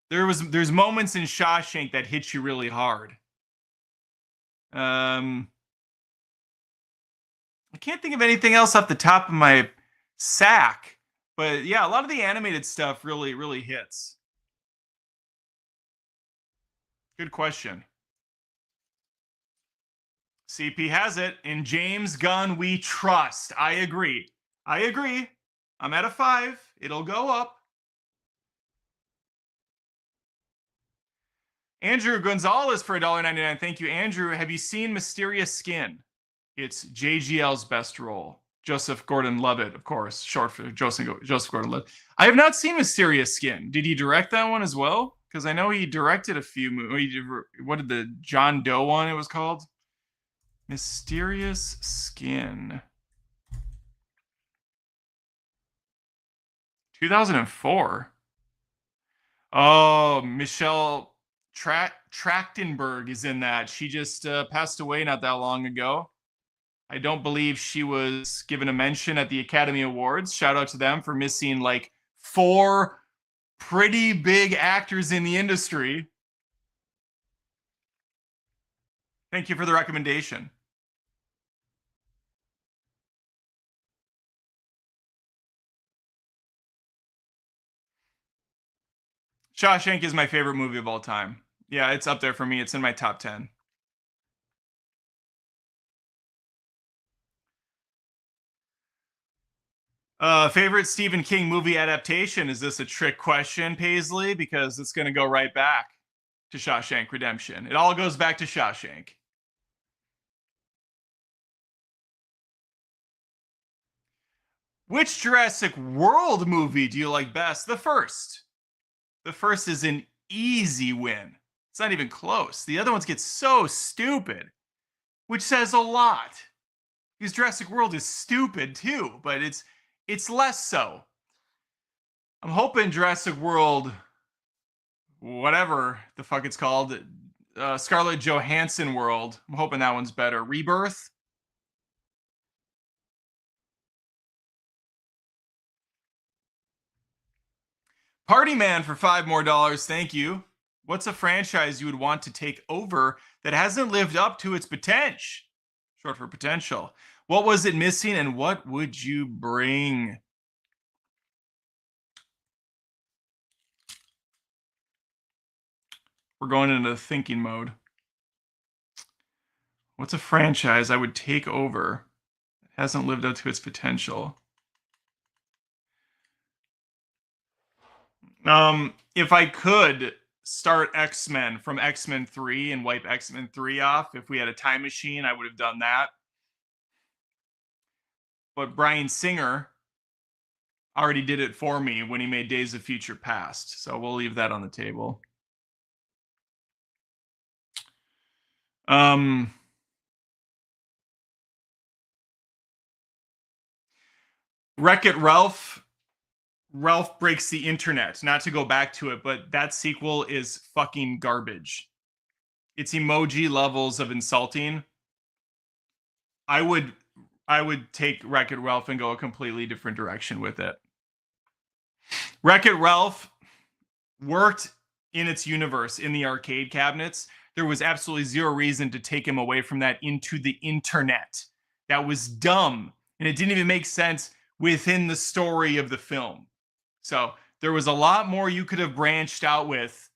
There's moments in Shawshank that hit you really hard. I can't think of anything else off the top of my sack, but yeah, a lot of the animated stuff really hits. Good question. CP has it. In James Gunn, we trust. I agree. I'm at a 5. It'll go up. Andrew Gonzalez for $1.99. Thank you, Andrew. Have you seen Mysterious Skin? It's JGL's best role. Joseph Gordon-Levitt, of course, short for Joseph Gordon-Levitt. I have not seen Mysterious Skin. Did he direct that one as well? Because I know he directed a few movies. What did the John Doe one it was called? Mysterious Skin. 2004. Oh, Michelle Trachtenberg is in that. She just passed away not that long ago. I don't believe she was given a mention at the Academy Awards. Shout out to them for missing like 4 pretty big actors in the industry. Thank you for the recommendation. Shawshank is my favorite movie of all time. Yeah, it's up there for me. It's in my top 10. Favorite Stephen King movie adaptation? Is this a trick question, Paisley? Because it's going to go right back to Shawshank Redemption. It all goes back to Shawshank. Which Jurassic World movie do you like best? The first. The first is an easy win. It's not even close. The other ones get so stupid, which says a lot. Because Jurassic World is stupid too, but it's less so. I'm hoping Jurassic World, whatever the fuck it's called, Scarlett Johansson World. I'm hoping that one's better. Rebirth. Party Man for $5 more. Thank you. What's a franchise you would want to take over that hasn't lived up to its potential? Short for potential. What was it missing and what would you bring? We're going into thinking mode. What's a franchise I would take over that hasn't lived up to its potential? If I could start X-Men from X-Men 3 and wipe X-Men 3 off, if we had a time machine, I would have done that. But Bryan Singer already did it for me when he made Days of Future Past. So we'll leave that on the table. Wreck-It Ralph. Ralph Breaks the Internet. Not to go back to it, but that sequel is fucking garbage. It's emoji levels of insulting. I would take Wreck-It Ralph and go a completely different direction with it. Wreck-It Ralph worked in its universe in the arcade cabinets. There was absolutely zero reason to take him away from that into the internet. That was dumb. And it didn't even make sense within the story of the film. So there was a lot more you could have branched out with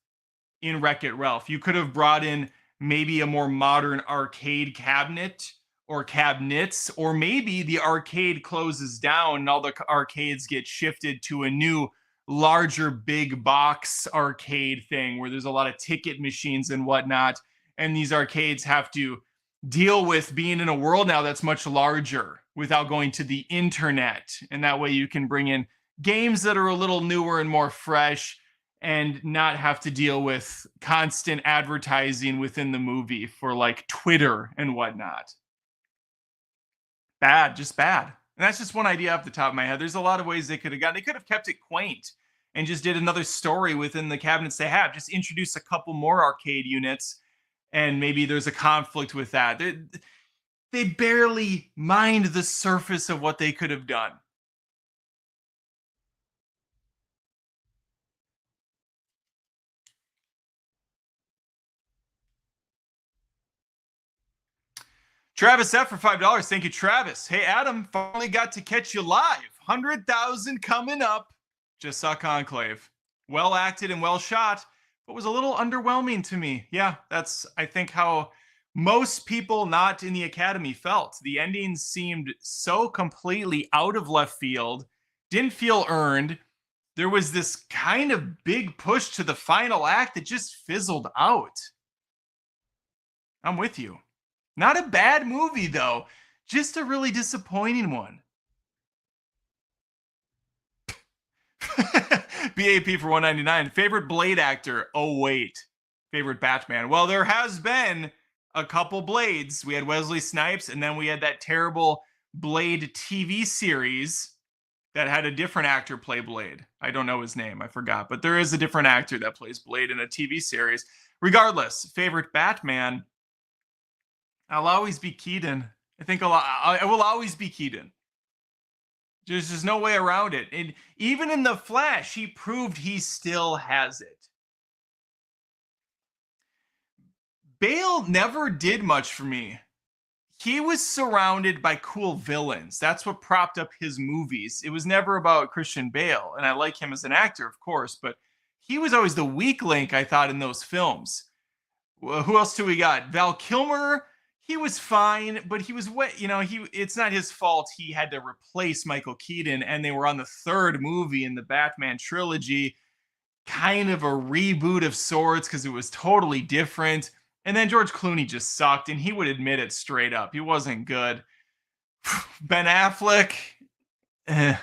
in Wreck-It Ralph. You could have brought in maybe a more modern arcade cabinet or cabinets, or maybe the arcade closes down and all the arcades get shifted to a new, larger, big box arcade thing where there's a lot of ticket machines and whatnot. And these arcades have to deal with being in a world now that's much larger without going to the internet. And that way you can bring in games that are a little newer and more fresh and not have to deal with constant advertising within the movie for like Twitter and whatnot. Bad, just bad. And that's just one idea off the top of my head. There's a lot of ways they could have gone. They could have kept it quaint and just did another story within the cabinets they have. Just introduce a couple more arcade units and maybe there's a conflict with that. They barely mind the surface of what they could have done. Travis F for $5. Thank you, Travis. Hey, Adam, finally got to catch you live. 100,000 coming up. Just saw Conclave. Well acted and well shot, but was a little underwhelming to me. Yeah, that's, I think, how most people not in the Academy felt. The ending seemed so completely out of left field, didn't feel earned. There was this kind of big push to the final act that just fizzled out. I'm with you. Not a bad movie, though. Just a really disappointing one. BAP for $1.99. Favorite Blade actor? Oh, wait. Favorite Batman? Well, there has been a couple Blades. We had Wesley Snipes, and then we had that terrible Blade TV series. that had a different actor play Blade. I don't know his name. I forgot. But there is a different actor that plays Blade in a TV series. Regardless, favorite Batman, I'll always be Keaton. I will always be Keaton. There's just no way around it. And even in The Flash, he proved he still has it. Bale never did much for me. He was surrounded by cool villains. That's what propped up his movies. It was never about Christian Bale. And I like him as an actor, of course, but he was always the weak link, I thought, in those films. Well, who else do we got? Val Kilmer. He was fine, but he was it's not his fault he had to replace Michael Keaton, and they were on the third movie in the Batman trilogy, kind of a reboot of sorts because it was totally different. And then George Clooney just sucked, and he would admit it straight up. He wasn't good. Ben Affleck, I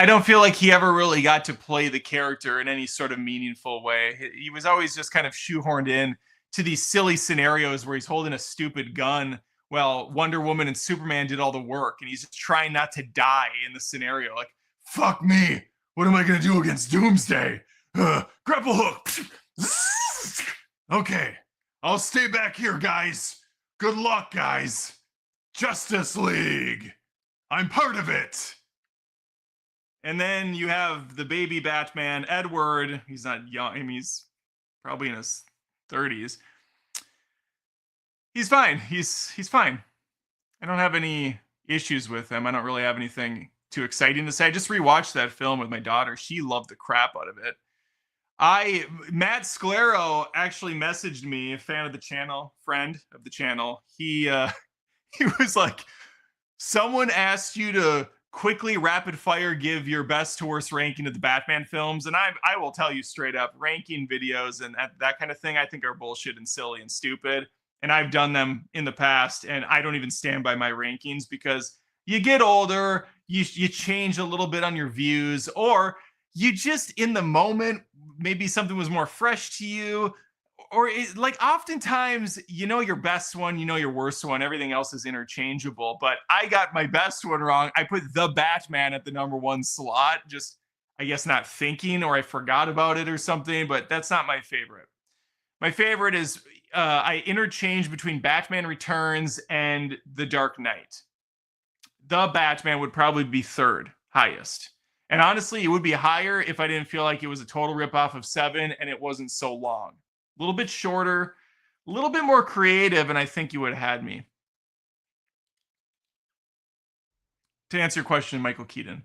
don't feel like he ever really got to play the character in any sort of meaningful way. He was always just kind of shoehorned in to these silly scenarios where he's holding a stupid gun while Wonder Woman and Superman did all the work, and he's just trying not to die in the scenario. Like, fuck me. What am I going to do against Doomsday? Grapple hook. Okay. I'll stay back here, guys. Good luck, guys. Justice League. I'm part of it. And then you have the baby Batman, Edward. He's not young. I mean, he's probably in his 30s. He's fine. He's fine. I don't have any issues with him. I don't really have anything too exciting to say. I just rewatched that film with my daughter. She loved the crap out of it. Matt Sclero actually messaged me, a fan of the channel, friend of the channel. He was like, someone asked you to quickly rapid fire give your best to worst ranking of the Batman films, and I will tell you straight up, ranking videos and that kind of thing I think are bullshit and silly and stupid, and I've done them in the past, and I don't even stand by my rankings because you get older, you change a little bit on your views, or you just in the moment maybe something was more fresh to you, or like oftentimes you know your best one, you know your worst one, everything else is interchangeable. But I got my best one wrong. I put the Batman at the #1 slot, just I guess not thinking, or I forgot about it or something, but that's not my favorite. My favorite is I interchange between Batman Returns and The Dark Knight. The Batman would probably be third highest. And honestly, it would be higher if I didn't feel like it was a total ripoff of Seven and it wasn't so long. A little bit shorter, a little bit more creative, and I think you would have had me. To answer your question, Michael Keaton.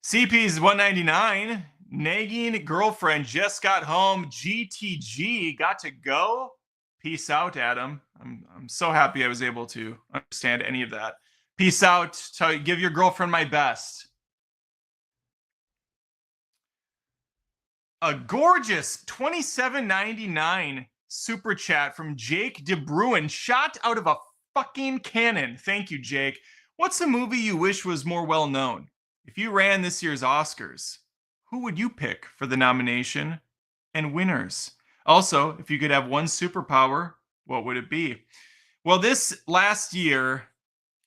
CP's 199. Nagging girlfriend just got home. GTG got to go. Peace out, Adam. I'm so happy I was able to understand any of that. Peace out. Give your girlfriend my best. A gorgeous $27.99 super chat from Jake DeBruin, shot out of a fucking cannon. Thank you, Jake. What's a movie you wish was more well known? If you ran this year's Oscars, who would you pick for the nomination and winners? Also, if you could have one superpower, what would it be? Well, this last year,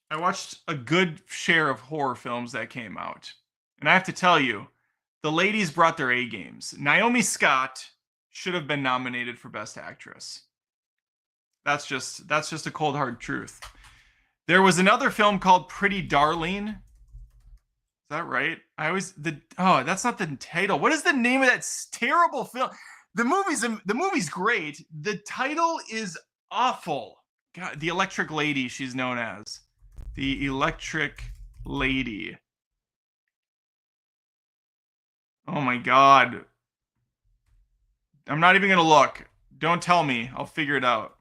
I watched a good share of horror films that came out. And I have to tell you, the ladies brought their A games. Naomi Scott should have been nominated for Best Actress. That's just a cold hard truth. There was another film called Pretty Darling. Is that right? That's not the title. What is the name of that terrible film? The movie's great. The title is awful. God, The Electric Lady, she's known as. The Electric Lady. Oh my God. I'm not even going to look. Don't tell me. I'll figure it out.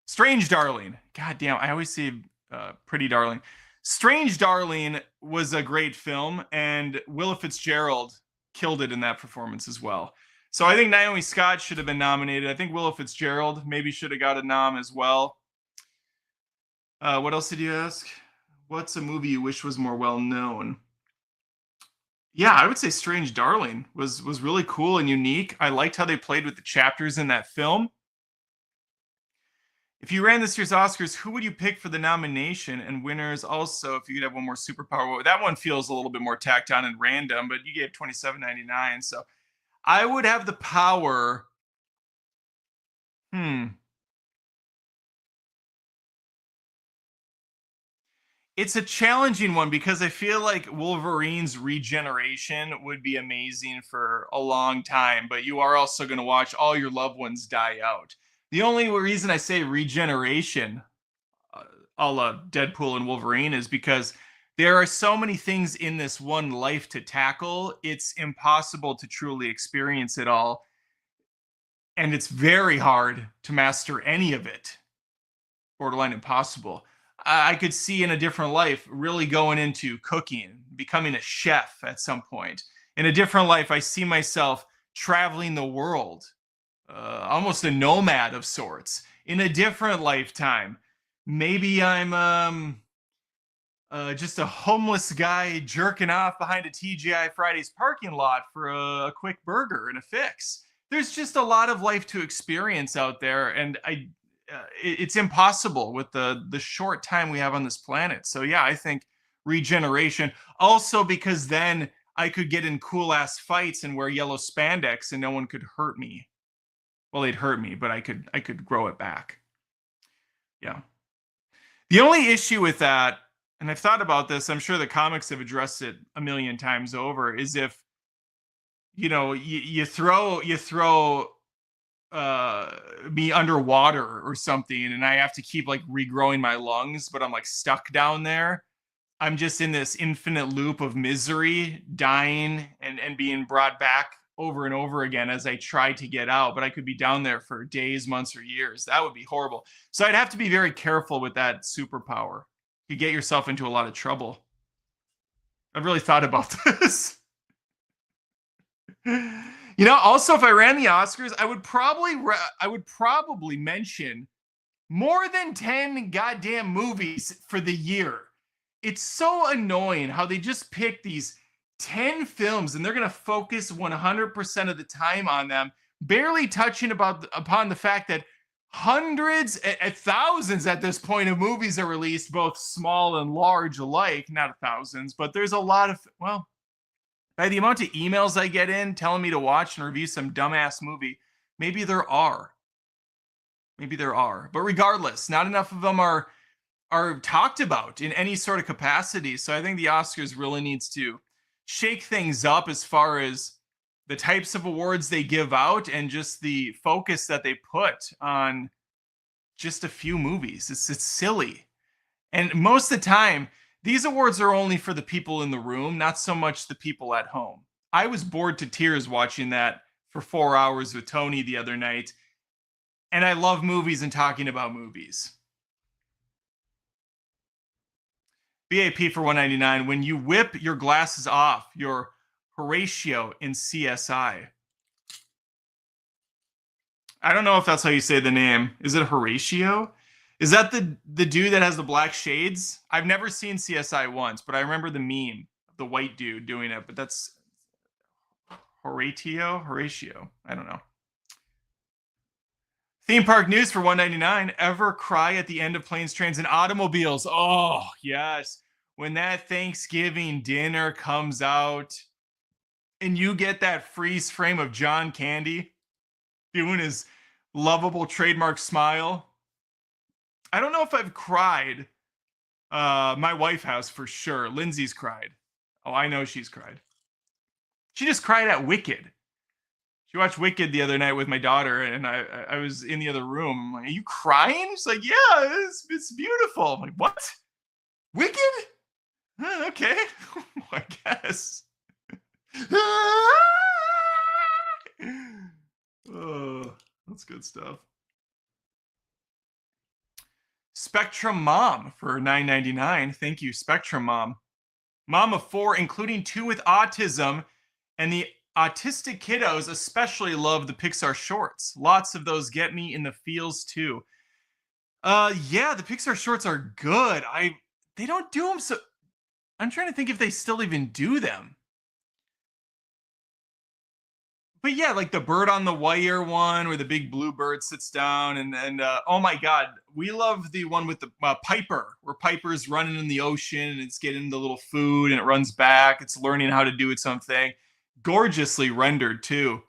Strange Darling. God damn, I always say Pretty Darling. Strange Darling was a great film, and Willa Fitzgerald killed it in that performance as well. So I think Naomi Scott should have been nominated. I think Willa Fitzgerald maybe should have got a nom as well. What else did you ask? What's a movie you wish was more well known? Yeah, I would say Strange Darling was really cool and unique. I liked how they played with the chapters in that film. If you ran this year's Oscars, who would you pick for the nomination and winners? Also, if you could have one more superpower, that one feels a little bit more tacked on and random, but you gave 27.99. So I would have the power. Hmm. It's a challenging one because I feel like Wolverine's regeneration would be amazing for a long time, but you are also going to watch all your loved ones die out. The only reason I say regeneration, a la Deadpool and Wolverine, is because there are so many things in this one life to tackle. It's impossible to truly experience it all. And it's very hard to master any of it, borderline impossible. I could see in a different life really going into cooking, becoming a chef at some point. In a different life, I see myself traveling the world, almost a nomad of sorts. In a different lifetime, maybe I'm just a homeless guy jerking off behind a TGI Fridays parking lot for a quick burger and a fix. There's just a lot of life to experience out there, and it's impossible with the short time we have on this planet. So yeah, I think regeneration. Also because then I could get in cool ass fights and wear yellow spandex, and no one could hurt me. Well, they'd hurt me, but I could grow it back. Yeah. The only issue with that, and I've thought about this, I'm sure the comics have addressed it a million times over, is if you throw me underwater or something and I have to keep like regrowing my lungs, but I'm like stuck down there. I'm just in this infinite loop of misery, dying and being brought back over and over again as I try to get out, but I could be down there for days, months, or years. That would be horrible. So I'd have to be very careful with that superpower. You get yourself into a lot of trouble. I've really thought about this. Also, if I ran the Oscars, I would probably mention more than 10 goddamn movies for the year. It's so annoying how they just pick these 10 films and they're going to focus 100% of the time on them, barely touching upon the fact that hundreds and thousands at this point of movies are released, both small and large alike. Not thousands, but there's a lot of, well, by the amount of emails I get in telling me to watch and review some dumbass movie, maybe there are. Maybe there are. But regardless, not enough of them are talked about in any sort of capacity. So I think the Oscars really needs to shake things up as far as the types of awards they give out and just the focus that they put on just a few movies. It's silly. And most of the time, these awards are only for the people in the room, not so much the people at home. I was bored to tears watching that for 4 hours with Tony the other night. And I love movies and talking about movies. BAP for 199. When you whip your glasses off, your Horatio in CSI. I don't know if that's how you say the name. Is it Horatio? Is that the dude that has the black shades? I've never seen CSI once, but I remember the meme of the white dude doing it. But that's Horatio. I don't know. Theme park news for 199. Ever cry at the end of Planes, Trains, and Automobiles? Oh, yes. When that Thanksgiving dinner comes out and you get that freeze frame of John Candy doing his lovable trademark smile. I don't know if I've cried. My wife has for sure. Lindsay's cried. Oh, I know she's cried. She just cried at Wicked. She watched Wicked the other night with my daughter, and I was in the other room. I'm like, are you crying? She's like, yeah, it's beautiful. I'm like, what? Wicked? Okay, I guess. Oh, that's good stuff. Spectrum Mom for $9.99. Thank you, Spectrum Mom. Mom of 4, including 2 with autism, and the autistic kiddos especially love the Pixar shorts. Lots of those get me in the feels too. Yeah, the Pixar shorts are good. They don't do them so. I'm trying to think if they still even do them. But yeah, like the bird on the wire one where the big blue bird sits down and oh my god, we love the one with the Piper, where Piper's running in the ocean and it's getting the little food and it runs back, it's learning how to do its own thing. Gorgeously rendered too.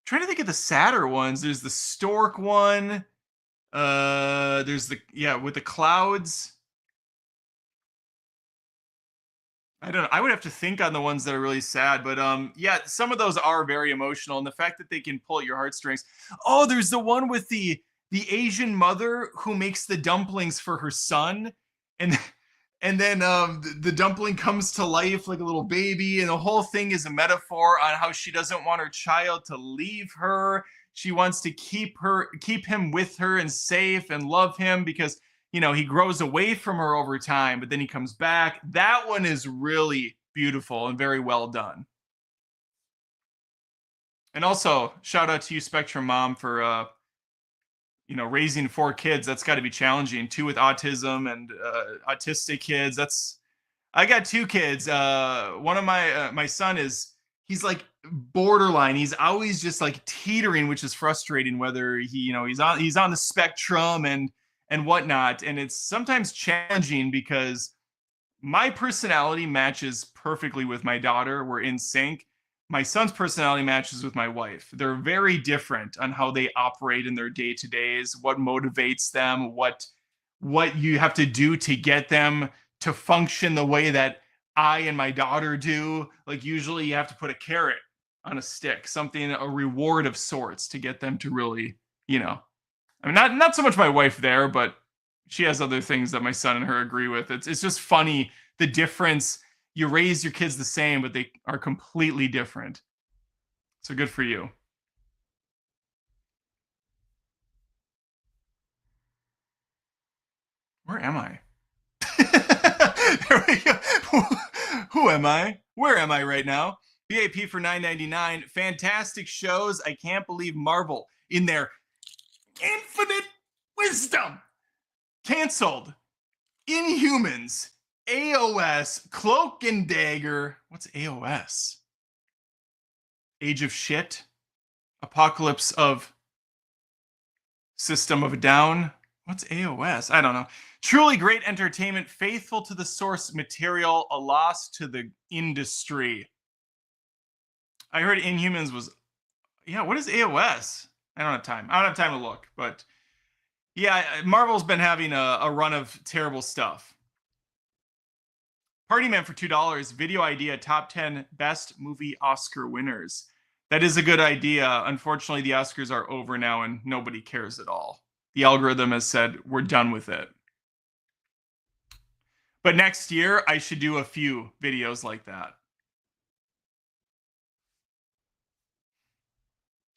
Trying to think of the sadder ones. There's the stork one. There's the, yeah, with the clouds. I don't know. I would have to think on the ones that are really sad, but yeah, some of those are very emotional, and the fact that they can pull at your heartstrings. Oh, there's the one with the Asian mother who makes the dumplings for her son, and and then the dumpling comes to life like a little baby, and the whole thing is a metaphor on how she doesn't want her child to leave her. She wants to keep him with her and safe and love him because he grows away from her over time, but then he comes back. That one is really beautiful and very well done. And also, shout out to you, Spectrum Mom, for raising 4 kids. That's got to be challenging. 2 with autism and autistic kids. I got 2 kids. One of my son he's like borderline. He's always just like teetering, which is frustrating. Whether he's on the spectrum and whatnot, and it's sometimes challenging because my personality matches perfectly with my daughter. We're in sync. My son's personality matches with my wife. They're very different on how they operate in their day-to-days, what motivates them, what you have to do to get them to function the way that I and my daughter do. Like usually you have to put a carrot on a stick, something, a reward of sorts to get them to really, I mean, not so much my wife there, but she has other things that my son and her agree with. It's just funny, the difference. You raise your kids the same, but they are completely different. So good for you. Where am I? There we go. Who am I? Where am I right now? BAP for $9.99. Fantastic shows. I can't believe Marvel, in their infinite wisdom, canceled Inhumans, AOS, Cloak and Dagger. What's AOS? Age of Shit? Apocalypse of System of a Down? What's AOS? I don't know. Truly great entertainment, faithful to the source material, a loss to the industry. I heard Inhumans was, yeah, what is AOS? I don't have time. I don't have time to look, but yeah, Marvel's been having a run of terrible stuff. Party Man for $2. Video idea, top 10 best movie Oscar winners. That is a good idea. Unfortunately, the Oscars are over now and nobody cares at all. The algorithm has said we're done with it. But next year, I should do a few videos like that.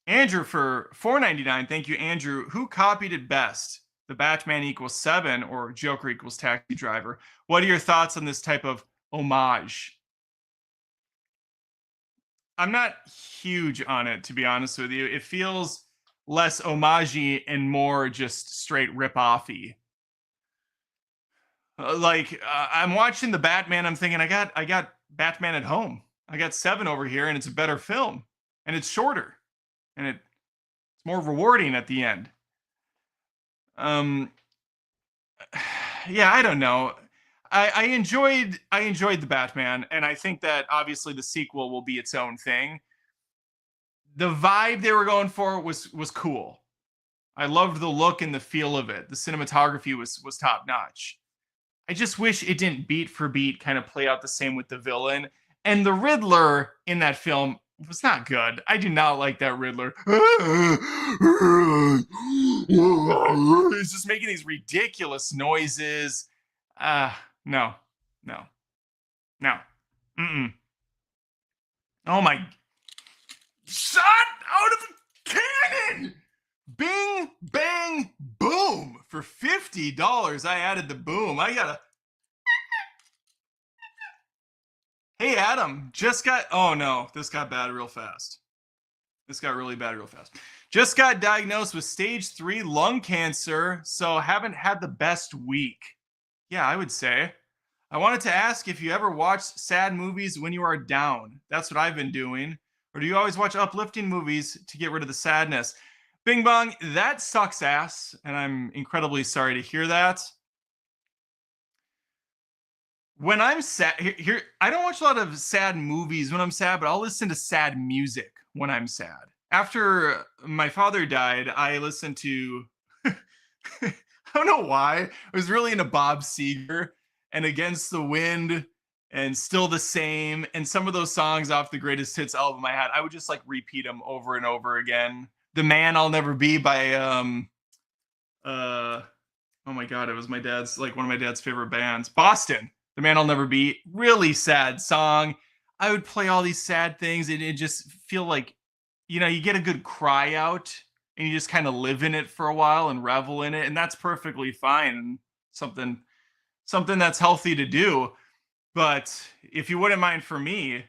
Andrew for $4.99. Thank you, Andrew. Who copied it best? The Batman equals 7 or Joker equals Taxi Driver? What are your thoughts on this type of homage? I'm not huge on it, to be honest with you. It feels less homage-y and more just straight rip-offy. I'm watching the Batman. I'm thinking, I got Batman at home. I got 7 over here, and it's a better film, and it's shorter, and it's more rewarding at the end. Yeah, I don't know. I enjoyed the Batman, and I think that obviously the sequel will be its own thing. The vibe they were going for was cool. I loved the look and the feel of it. The cinematography was top notch. I just wish it didn't beat for beat kind of play out the same with the villain. And the Riddler in that film was not good. I do not like that Riddler. He's just making these ridiculous noises. No. Oh my. Shot out of a cannon! Bing, bang, boom! For $50, I added the boom. I gotta. Hey, Adam, oh no, this got bad real fast. This got really bad real fast. Just got diagnosed with stage 3 lung cancer, so haven't had the best week. Yeah, I would say. I wanted to ask if you ever watched sad movies when you are down. That's what I've been doing. Or do you always watch uplifting movies to get rid of the sadness? Bing bong, that sucks ass, and I'm incredibly sorry to hear that. When I'm sad, here I don't watch a lot of sad movies when I'm sad, but I'll listen to sad music when I'm sad. After my father died, I listened to I don't know why. I was really into Bob Seger and Against the Wind and Still the Same and some of those songs off the Greatest Hits album I had. I would just like repeat them over and over again. The Man I'll Never Be by uh oh my god, it was my dad's like one of my dad's favorite bands. Boston. The Man I'll Never Be. Really sad song. I would play all these sad things and it just feel like you get a good cry out and you just kind of live in it for a while and revel in it, and that's perfectly fine and something that's healthy to do. But if you wouldn't mind, for me,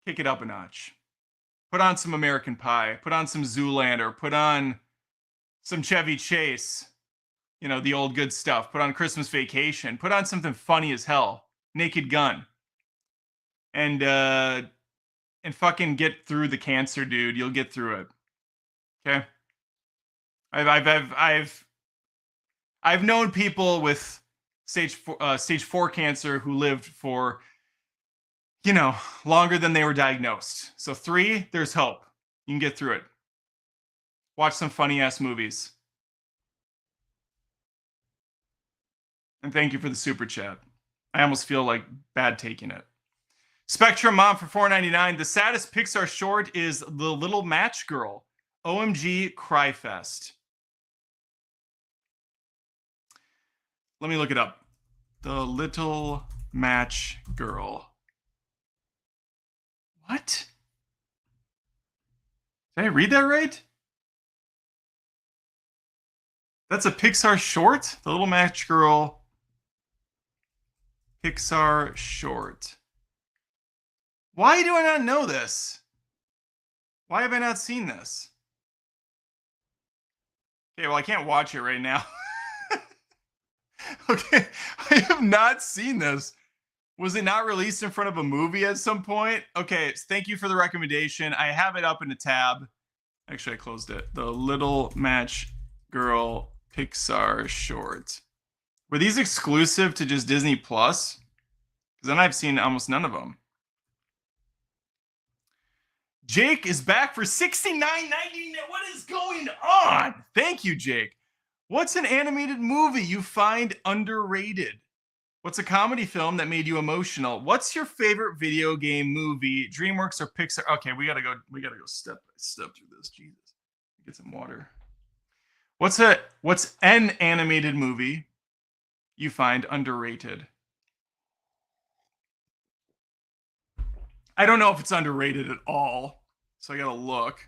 kick it up a notch. Put on some American Pie, put on some Zoolander, put on some Chevy Chase, the old good stuff. Put on Christmas Vacation, put on something funny as hell, Naked Gun, and fucking get through the cancer, dude. You'll get through it. Okay. I've known people with stage 4 cancer who lived for longer than they were diagnosed. So 3, there's hope. You can get through it. Watch some funny ass movies. And thank you for the super chat. I almost feel like bad taking it. Spectrum Mom for $4.99. The saddest Pixar short is The Little Match Girl. OMG Cryfest. Let me look it up. The Little Match Girl. What? Did I read that right? That's a Pixar short? The Little Match Girl. Pixar short. Why do I not know this? Why have I not seen this? Okay, well, I can't watch it right now. Okay, I have not seen this. Was it not released in front of a movie at some point? Okay, thank you for the recommendation. I have it up in a tab. Actually, I closed it. The Little Match Girl Pixar short. Were these exclusive to just Disney Plus? Because then I've seen almost none of them. Jake is back for $69.99. What is going on? Thank you, Jake. What's an animated movie you find underrated? What's a comedy film that made you emotional? What's your favorite video game movie? DreamWorks or Pixar? Okay, we gotta go step by step through this. Jesus. Get some water. What's an animated movie you find underrated? I don't know if it's underrated at all, so I gotta look.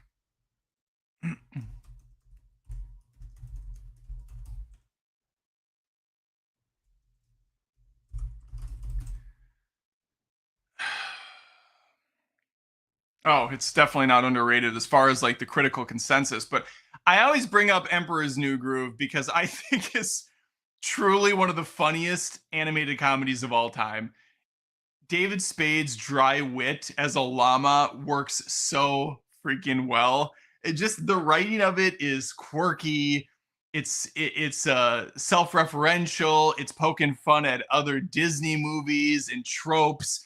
Oh, it's definitely not underrated as far as like the critical consensus, but I always bring up Emperor's New Groove because I think it's truly one of the funniest animated comedies of all time. David Spade's dry wit as a llama works so freaking well. It just the writing of it is quirky. It's self-referential. It's poking fun at other Disney movies and tropes.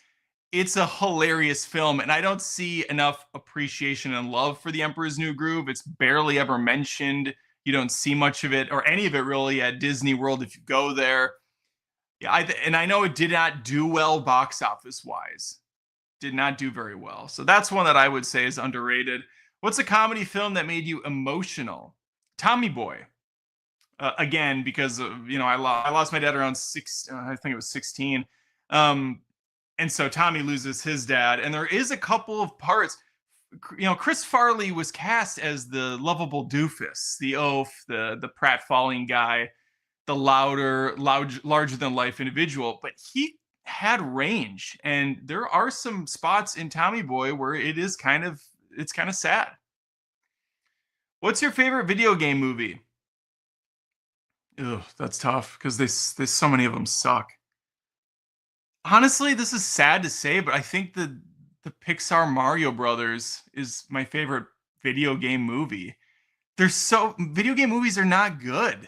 It's a hilarious film, and I don't see enough appreciation and love for The Emperor's New Groove. It's barely ever mentioned. You don't see much of it or any of it really at Disney World if you go there. Yeah, I know it did not do well box office wise. Did not do very well. So that's one that I would say is underrated. What's a comedy film that made you emotional? Tommy Boy. Again, because I lost my dad around I think it was 16. And so Tommy loses his dad, and there is a couple of parts. Chris Farley was cast as the lovable doofus, the oaf, the pratfalling guy, the larger than life individual, but he had range, and there are some spots in Tommy Boy where it's kind of sad. What's your favorite video game movie? Ugh, that's tough because there's so many of them suck. Honestly, this is sad to say, but I think the the Pixar Mario Brothers is my favorite video game movie. They're so video game movies are not good.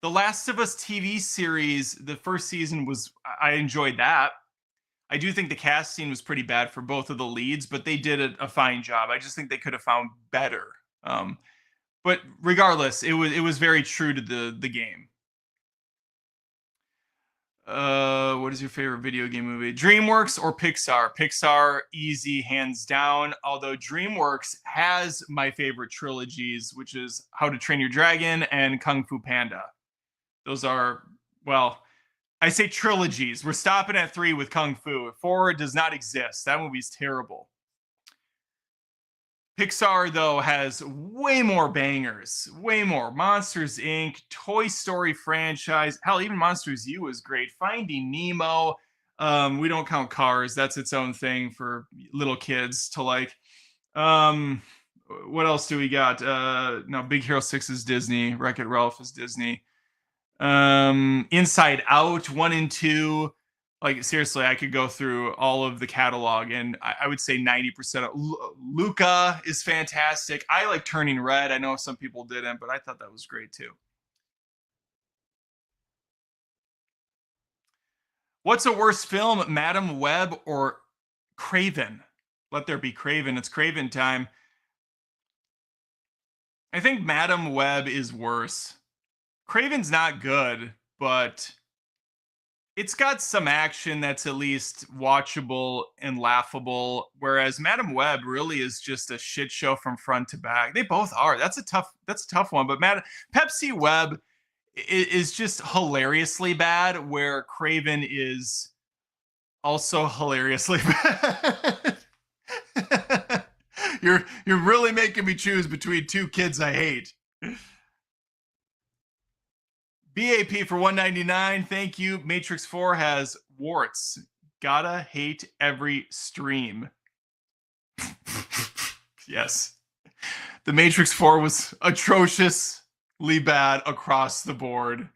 The Last of Us TV series, the first season was I enjoyed that. I do think the casting was pretty bad for both of the leads, but they did a fine job. I just think they could have found better. But regardless, it was very true to the game. What is your favorite video game movie? DreamWorks or Pixar? Pixar, easy, hands down. Although DreamWorks has my favorite trilogies, which is How to Train Your Dragon and Kung Fu Panda. Those are, well, I say trilogies. We're stopping at 3 with Kung Fu. 4 does not exist. That movie's terrible. Pixar, though, has way more bangers, way more. Monsters, Inc., Toy Story franchise. Hell, even Monsters U is great. Finding Nemo. We don't count Cars. That's its own thing for little kids to like. What else do we got? No, Big Hero 6 is Disney. Wreck-It Ralph is Disney. Inside Out 1 and 2. Like, seriously, I could go through all of the catalog, and I would say 90% of Luca is fantastic. I like Turning Red. I know some people didn't, but I thought that was great too. What's a worse film, Madam Web or Craven? Let there be Craven. It's Craven time. I think Madam Web is worse. Craven's not good, but it's got some action that's at least watchable and laughable, whereas Madam Web really is just a shit show from front to back. They both are. That's a tough one. But Pepsi Web is just hilariously bad, where Craven is also hilariously bad. You're really making me choose between two kids I hate. BAP for $1.99. Thank you. Matrix 4 has warts. Gotta hate every stream. Yes. The Matrix 4 was atrociously bad across the board.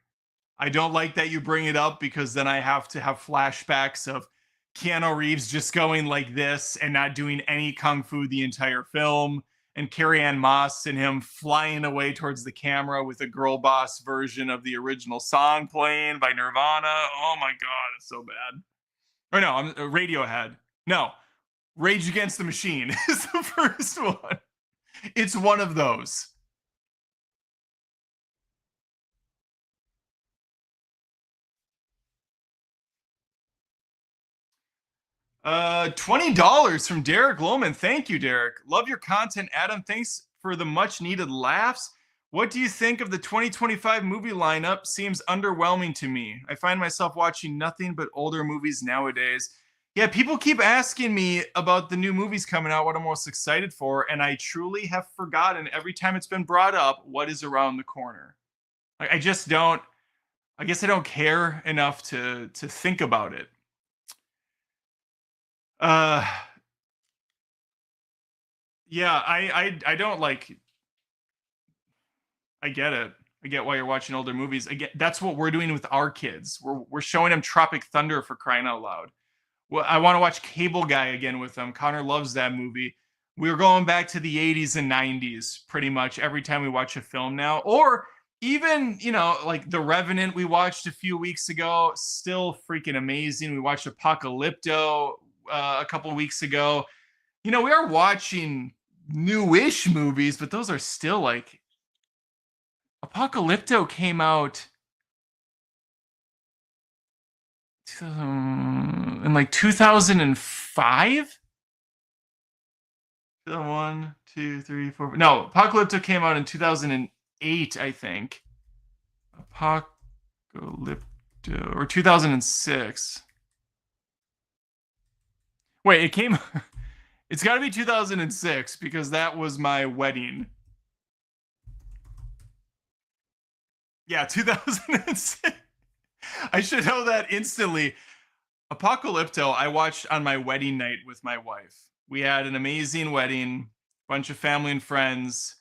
I don't like that you bring it up, because then I have to have flashbacks of Keanu Reeves just going like this and not doing any kung fu the entire film, and Carrie-Anne Moss and him flying away towards the camera with a girl boss version of the original song playing by Nirvana. Oh my God, it's so bad. Or no, I'm Radiohead. No, Rage Against the Machine is the first one. It's one of those. $20 from Derek Lohman. Thank you, Derek. Love your content, Adam. Thanks for the much needed laughs. What do you think of the 2025 movie lineup? Seems underwhelming to me. I find myself watching nothing but older movies nowadays. Yeah, people keep asking me about the new movies coming out, what I'm most excited for, and I truly have forgotten every time it's been brought up what is around the corner. I just don't. I guess I don't care enough to think about it. Yeah, I don't like. I get it. I get why you're watching older movies. I get that's what we're doing with our kids. We're showing them Tropic Thunder, for crying out loud. Well, I want to watch Cable Guy again with them. Connor loves that movie. We're going back to the 80s and 90s pretty much every time we watch a film now. Or even, like The Revenant we watched a few weeks ago, still freaking amazing. We watched Apocalypto a couple of weeks ago. We are watching newish movies, but those are still like Apocalypto came out in like 2005. 1, 2, 3, 4. No, Apocalypto came out in 2008, I think. Apocalypto, or 2006. Wait, it came. It's got to be 2006, because that was my wedding. Yeah, 2006. I should know that instantly. Apocalypto, I watched on my wedding night with my wife. We had an amazing wedding, bunch of family and friends.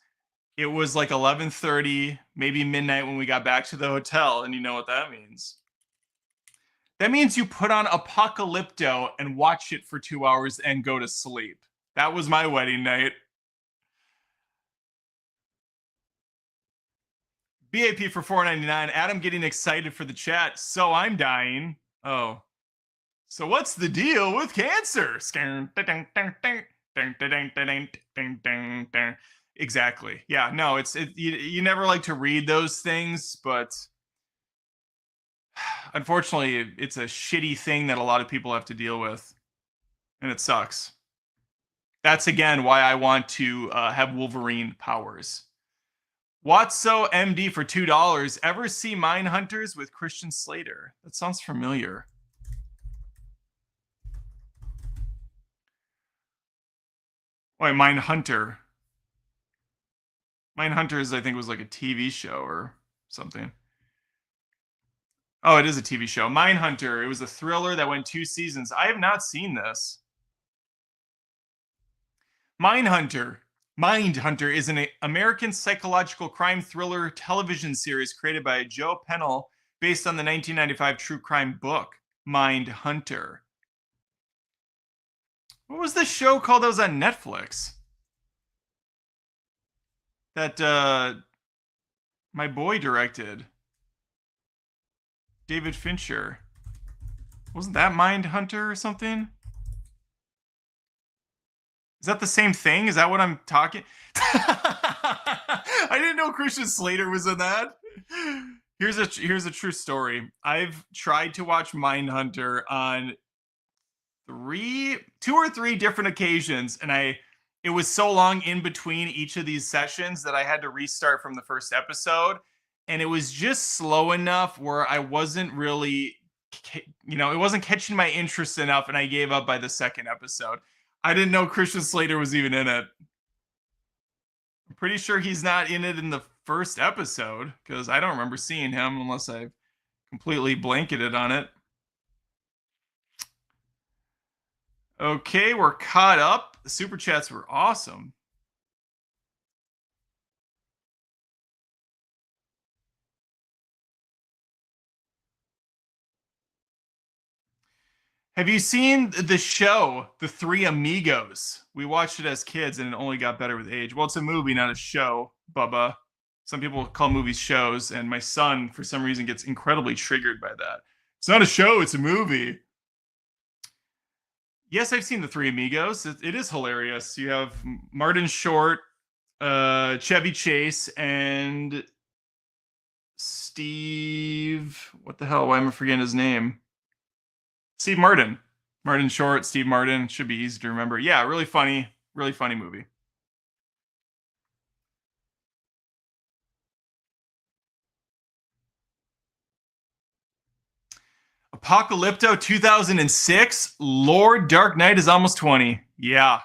It was like 11:30, maybe midnight when we got back to the hotel, and you know what that means. That means you put on Apocalypto and watch it for 2 hours and go to sleep. That was my wedding night. BAP for $4.99. Adam getting excited for the chat. So I'm dying. Oh. So what's the deal with cancer? Exactly. Yeah, no, you never like to read those things, but unfortunately, it's a shitty thing that a lot of people have to deal with, and it sucks. That's again why I want to have Wolverine powers. Watso MD for $2. Ever see Mindhunters with Christian Slater? That sounds familiar. Wait, Mindhunter. Mindhunters, I think, was like a TV show or something. Oh, it is a TV show. Mindhunter. It was a thriller that went 2 seasons. I have not seen this. Mindhunter. Mindhunter is an American psychological crime thriller television series created by Joe Pennell based on the 1995 true crime book, Mindhunter. What was the show called that was on Netflix? That my boy directed. David Fincher. Wasn't that Mindhunter or something? Is that the same thing? Is that what I'm talking? I didn't know Christian Slater was in that. Here's a true story. I've tried to watch Mindhunter on 2 or 3 different occasions, and it was so long in between each of these sessions that I had to restart from the first episode, and it was just slow enough where I wasn't really, it wasn't catching my interest enough, and I gave up by the second episode. I didn't know Christian Slater was even in it. I'm pretty sure he's not in it in the first episode because I don't remember seeing him unless I've completely blanketed on it. Okay, we're caught up. The super chats were awesome. Have you seen the show, The Three Amigos? We watched it as kids and it only got better with age. Well, it's a movie, not a show, Bubba. Some people call movies shows, and my son, for some reason, gets incredibly triggered by that. It's not a show, it's a movie. Yes, I've seen The Three Amigos. It is hilarious. You have Martin Short, Chevy Chase, and Steve. What the hell? Why am I forgetting his name? Steve Martin. Martin Short, Steve Martin. Should be easy to remember. Yeah, really funny movie. Apocalypto 2006. Lord Dark Knight is almost 20. Yeah.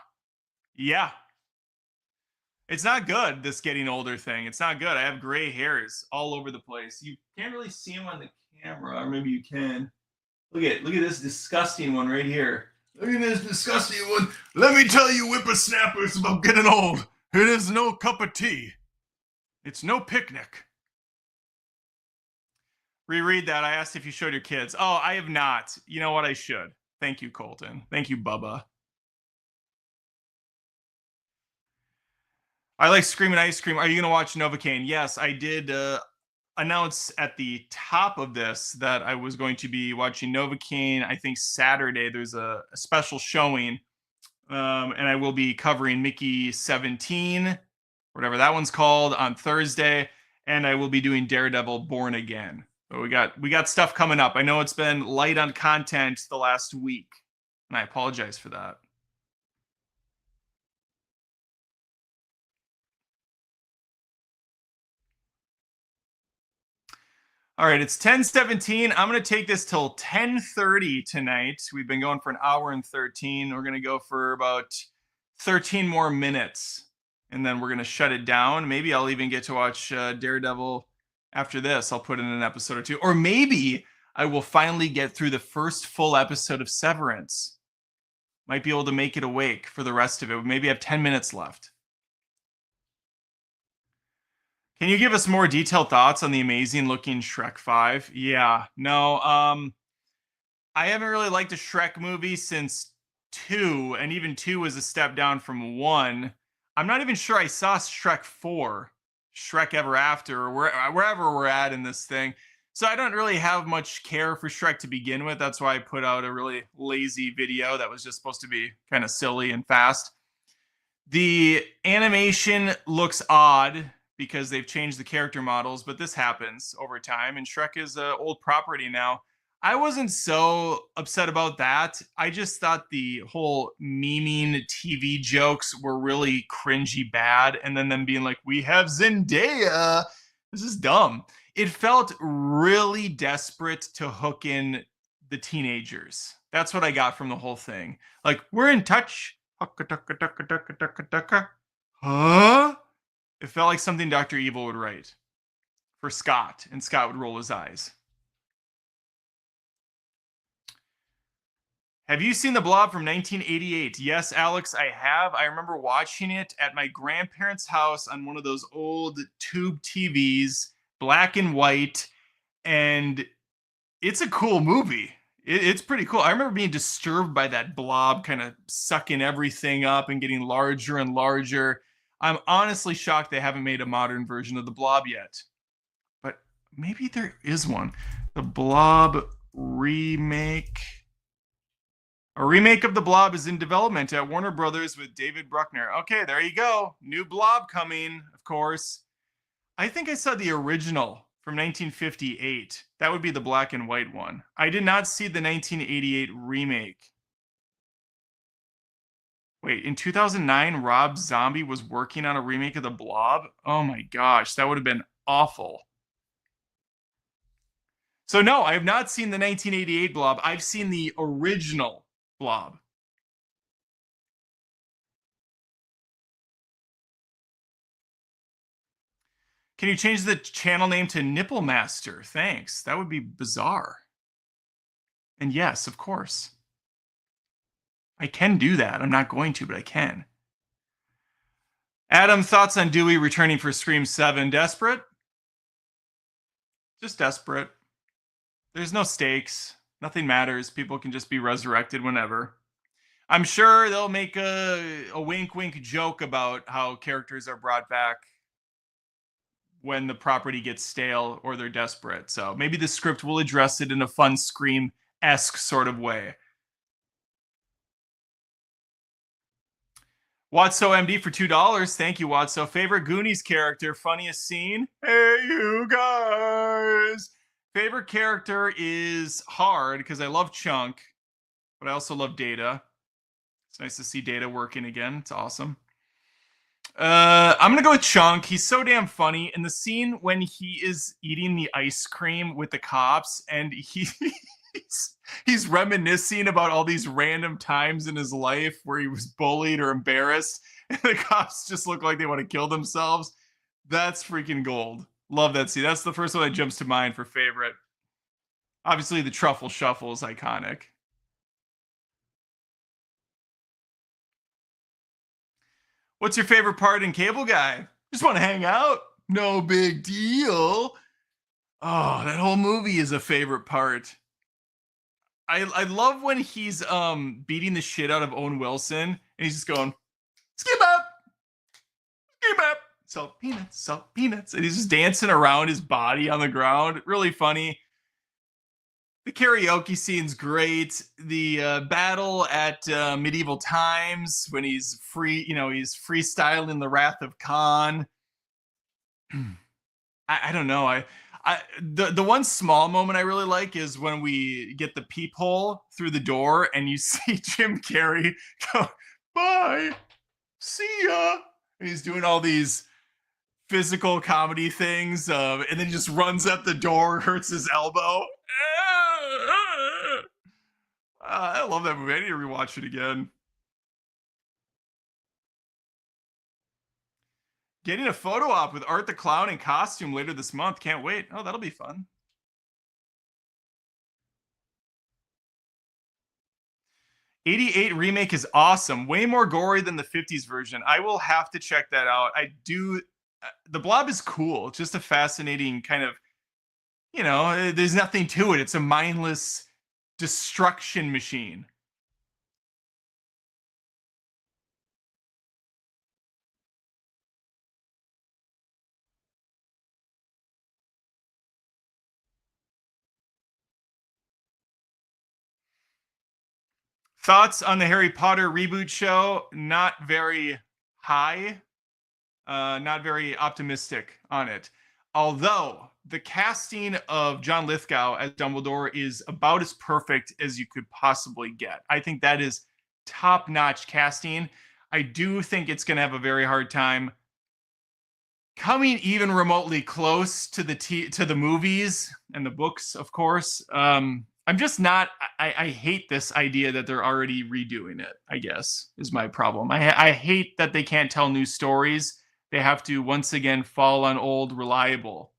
It's not good, this getting older thing. It's not good. I have gray hairs all over the place. You can't really see them on the camera, or maybe you can. Look at this disgusting one right here. Look at this disgusting one. Let me tell you, whippersnappers, about getting old. It is no cup of tea. It's no picnic. Reread that. I asked if you showed your kids. Oh, I have not. You know what? I should. Thank you, Colton. Thank you, Bubba. I like Screaming Ice Cream. Are you going to watch Novocaine? Yes, I did announce at the top of this that I was going to be watching Novocaine. I think Saturday there's a special showing, and I will be covering Mickey 17, whatever that one's called, on Thursday, and I will be doing Daredevil Born Again. So we got stuff coming up. I know it's been light on content the last week, and I apologize for that. All right, it's 10:17. I'm going to take this till 10:30 tonight. We've been going for an hour and 13. We're going to go for about 13 more minutes, and then we're going to shut it down. Maybe I'll even get to watch Daredevil after this. I'll put in an episode or two. Or maybe I will finally get through the first full episode of Severance. Might be able to make it awake for the rest of it. Maybe I have 10 minutes left. Can you give us more detailed thoughts on the amazing looking Shrek 5? Yeah, no, I haven't really liked a Shrek movie since 2, and even 2 was a step down from 1. I'm not even sure I saw Shrek 4, Shrek Ever After, or wherever we're at in this thing. So I don't really have much care for Shrek to begin with. That's why I put out a really lazy video that was just supposed to be kind of silly and fast. The animation looks odd because they've changed the character models, but this happens over time, and Shrek is an old property now. I wasn't so upset about that. I just thought the whole memeing TV jokes were really cringy bad, and then them being like, "We have Zendaya." This is dumb. It felt really desperate to hook in the teenagers. That's what I got from the whole thing. Like, we're in touch. Huh? It felt like something Dr. Evil would write for Scott, and Scott would roll his eyes. Have you seen The Blob from 1988? Yes, Alex, I have. I remember watching it at my grandparents' house on one of those old tube TVs, black and white, and it's a cool movie. It's pretty cool. I remember being disturbed by that blob kind of sucking everything up and getting larger and larger. I'm honestly shocked they haven't made a modern version of The Blob yet, but maybe there is one. The Blob remake. A remake of The Blob is in development at Warner Brothers with David Bruckner. Okay, there you go. New Blob coming, of course. I think I saw the original from 1958. That would be the black and white one. I did not see the 1988 remake. Wait, in 2009, Rob Zombie was working on a remake of The Blob? Oh my gosh, that would have been awful. So no, I have not seen the 1988 Blob. I've seen the original Blob. Can you change the channel name to Nipple Master? Thanks. That would be bizarre. And yes, of course. I can do that. I'm not going to, but I can. Adam, thoughts on Dewey returning for Scream 7? Desperate? Just desperate. There's no stakes. Nothing matters. People can just be resurrected whenever. I'm sure they'll make a wink wink joke about how characters are brought back when the property gets stale or they're desperate. So maybe the script will address it in a fun Scream-esque sort of way. Watso MD for $2. Thank you, Watso. Favorite Goonies character, funniest scene? Hey, you guys. Favorite character is hard because I love Chunk, but I also love Data. It's nice to see Data working again. It's awesome. I'm gonna go with Chunk. He's so damn funny. And the scene when he is eating the ice cream with the cops and he's reminiscing about all these random times in his life where he was bullied or embarrassed, and the cops just look like they want to kill themselves. That's freaking gold. Love that scene. That's the first one that jumps to mind for favorite. Obviously, the Truffle Shuffle is iconic. What's your favorite part in Cable Guy? Just want to hang out? No big deal. Oh, that whole movie is a favorite part. I love when he's beating the shit out of Owen Wilson and he's just going, skip up, salt peanuts, and he's just dancing around his body on the ground. Really funny. The karaoke scene's great. The battle at medieval times when he's he's freestyling the Wrath of Khan. I don't know. The one small moment I really like is when we get the peephole through the door and you see Jim Carrey go, bye, see ya. And he's doing all these physical comedy things, and then he just runs at the door, hurts his elbow. I love that movie. I need to rewatch it again. Getting a photo op with Art the Clown in costume later this month. Can't wait. Oh, that'll be fun. '88 remake is awesome. Way more gory than the '50s version. I will have to check that out. I do. The Blob is cool. It's just a fascinating kind of, there's nothing to it. It's a mindless destruction machine. Thoughts on the Harry Potter reboot show? Not very high. Not very optimistic on it. Although the casting of John Lithgow as Dumbledore is about as perfect as you could possibly get. I think that is top-notch casting. I do think it's going to have a very hard time coming even remotely close to the movies and the books, of course. I'm just not. I hate this idea that they're already redoing it. I guess is my problem. I hate that they can't tell new stories. They have to once again fall on old reliable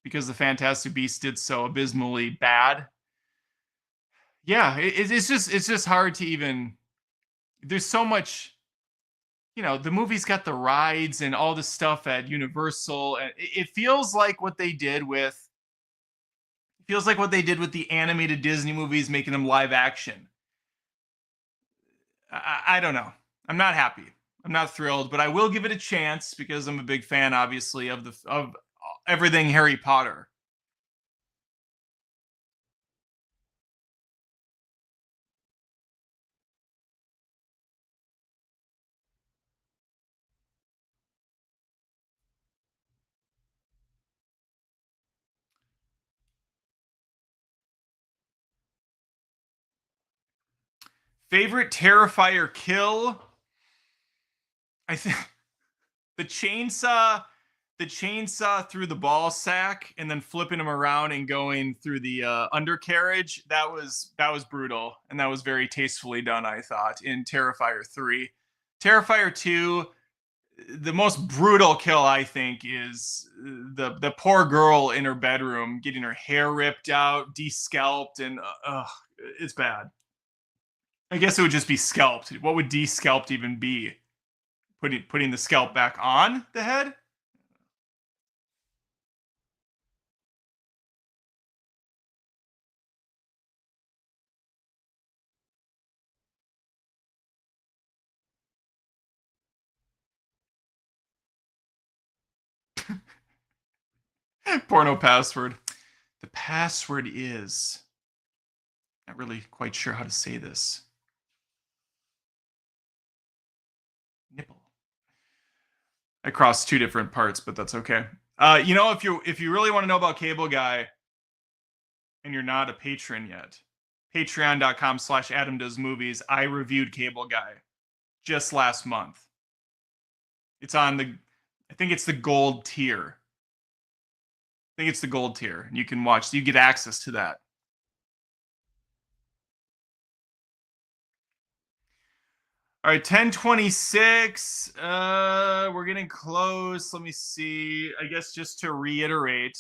because the Fantastic Beasts did so abysmally bad. Yeah, it's just hard to even. There's so much. You know, the movie's got the rides and all the stuff at Universal, and it feels like what they did with. Feels like what they did with the animated Disney movies, making them live action. I don't know. I'm not happy. I'm not thrilled, but I will give it a chance because I'm a big fan, obviously, of everything Harry Potter. Favorite Terrifier kill? I think the chainsaw through the ball sack and then flipping him around and going through the undercarriage. That was brutal, and that was very tastefully done, I thought, in Terrifier 3. Terrifier 2, the most brutal kill, I think, is the poor girl in her bedroom getting her hair ripped out, descalped, and it's bad. I guess it would just be scalped. What would descalped even be? Putting the scalp back on the head? Porno password. The password is. Not really quite sure how to say this. Nipple. I crossed two different parts, but that's okay. You know, if you really want to know about Cable Guy and you're not a patron yet, patreon.com/AdamDoesMovies. I reviewed Cable Guy just last month. It's on I think it's the gold tier. I think it's the gold tier. You can watch, so you get access to that. All right, 10:26. We're getting close. Let me see. I guess just to reiterate,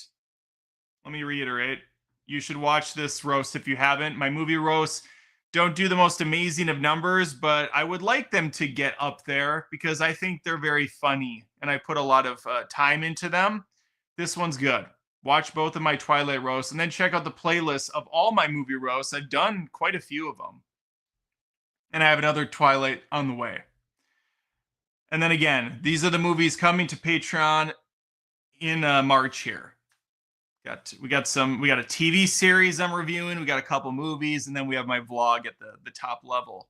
let me reiterate. You should watch this roast if you haven't. My movie roasts don't do the most amazing of numbers, but I would like them to get up there because I think they're very funny and I put a lot of time into them. This one's good. Watch both of my Twilight roasts and then check out the playlist of all my movie roasts. I've done quite a few of them. And I have another Twilight on the way. And then again, these are the movies coming to Patreon in March here. We got a TV series I'm reviewing. We got a couple movies, and then we have my vlog at the top level.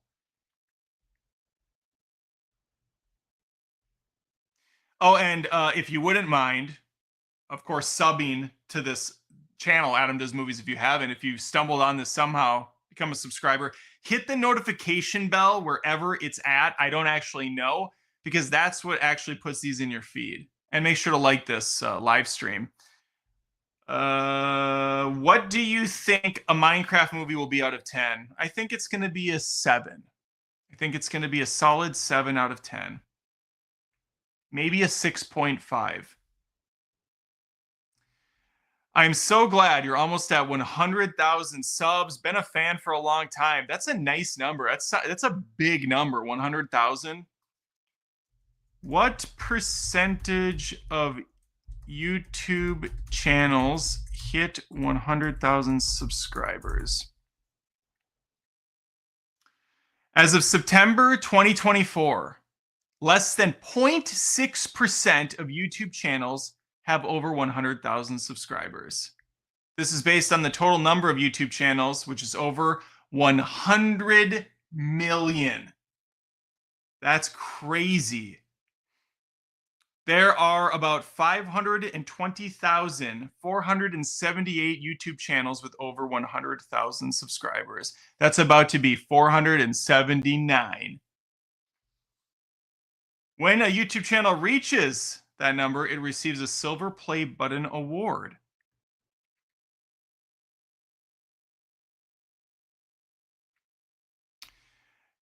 Oh, and if you wouldn't mind, of course, subbing to this channel, Adam Does Movies, if you haven't. If you stumbled on this somehow, become a subscriber. Hit the notification bell wherever it's at. I don't actually know, because that's what actually puts these in your feed. And make sure to like this live stream. What do you think a Minecraft movie will be out of 10? I think it's going to be a 7. I think it's going to be a solid 7 out of 10. Maybe a 6.5. I'm so glad you're almost at 100,000 subs. Been a fan for a long time. That's a nice number. That's a big number, 100,000. What percentage of YouTube channels hit 100,000 subscribers? As of September 2024, less than 0.6% of YouTube channels have over 100,000 subscribers. This is based on the total number of YouTube channels, which is over 100 million. That's crazy. There are about 520,478 YouTube channels with over 100,000 subscribers. That's about to be 479. When a YouTube channel reaches that number, it receives a silver play button award.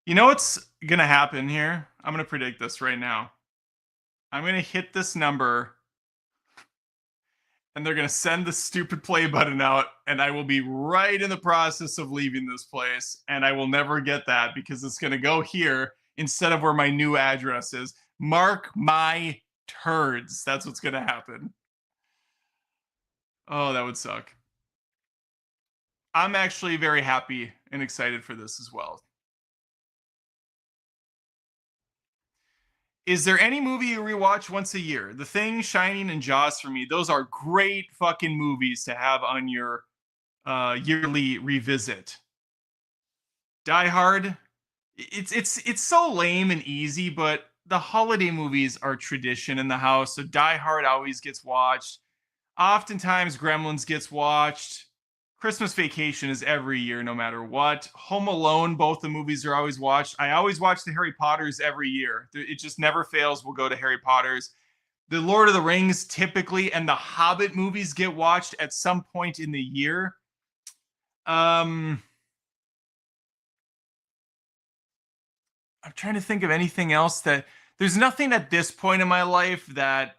You know what's going to happen here? I'm going to predict this right now. I'm going to hit this number and they're going to send the stupid play button out and I will be right in the process of leaving this place and I will never get that because it's going to go here instead of where my new address is. Mark my turds. That's what's going to happen. Oh, that would suck. I'm actually very happy and excited for this as well. Is there any movie you rewatch once a year? The Thing, Shining, and Jaws for me. Those are great fucking movies to have on your yearly revisit. Die Hard. It's so lame and easy, but the holiday movies are tradition in the house. So Die Hard always gets watched. Oftentimes Gremlins gets watched. Christmas Vacation is every year, no matter what. Home Alone, both the movies are always watched. I always watch the Harry Potters every year. It just never fails. We'll go to Harry Potters. The Lord of the Rings typically, and the Hobbit movies get watched at some point in the year. I'm trying to think of anything else that there's nothing at this point in my life that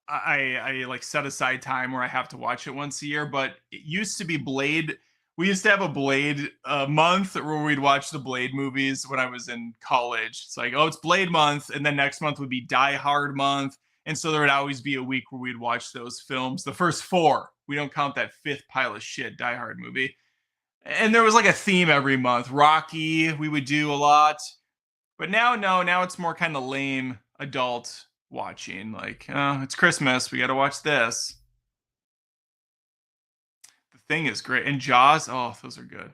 I like set aside time where I have to watch it once a year, but it used to be Blade. We used to have a Blade month where we'd watch the Blade movies when I was in college. It's like, oh, it's Blade month, and then next month would be Die Hard month, and so there would always be a week where we'd watch those films. The first four, we don't count that fifth pile of shit Die Hard movie. And there was like a theme every month. Rocky, we would do a lot, but now it's more kind of lame adult watching, like, oh, it's Christmas, we got to watch this. The Thing is great, and Jaws, oh, those are good.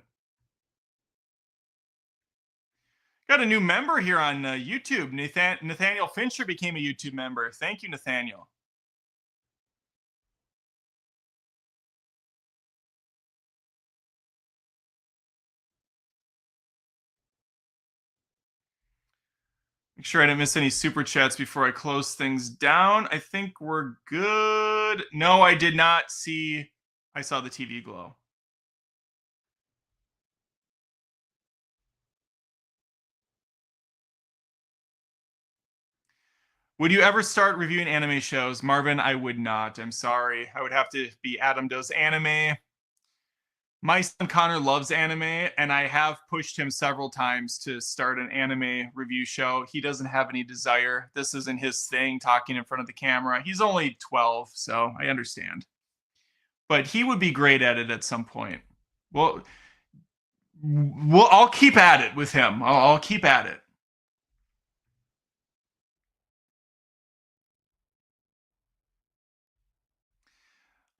Got a new member here on YouTube. Nathaniel Fincher became a YouTube member. Thank you, Nathaniel. Make sure I didn't miss any super chats before I close things down. I think we're good. No, I did not see. I saw the TV glow. Would you ever start reviewing anime shows? Marvin, I would not. I'm sorry. I would have to be Adam Does Anime. My son Connor loves anime, and I have pushed him several times to start an anime review show. He doesn't have any desire. This isn't his thing, talking in front of the camera. He's only 12, so I understand. But he would be great at it at some point. Well, I'll keep at it with him. I'll keep at it.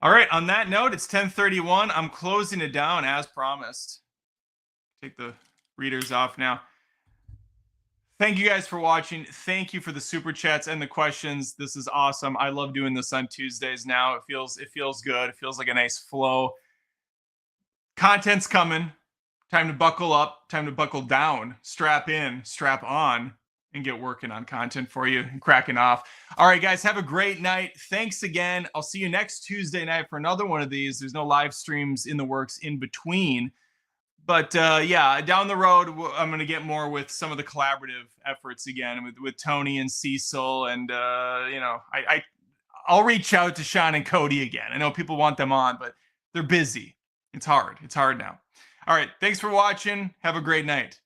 All right, on that note, it's 10:31. I'm closing it down as promised. Take the readers off now. Thank you guys for watching. Thank you for the super chats and the questions. This is awesome. I love doing this on Tuesdays now. It feels good. It feels like a nice flow. Content's coming. Time to buckle up, time to buckle down, strap in, strap on, and get working on content for you and cracking off. All right, guys, have a great night. Thanks again. I'll see you next Tuesday night for another one of these. There's no live streams in the works in between. But yeah, down the road, I'm going to get more with some of the collaborative efforts again with Tony and Cecil. And, I'll reach out to Sean and Cody again. I know people want them on, but they're busy. It's hard. It's hard now. All right. Thanks for watching. Have a great night.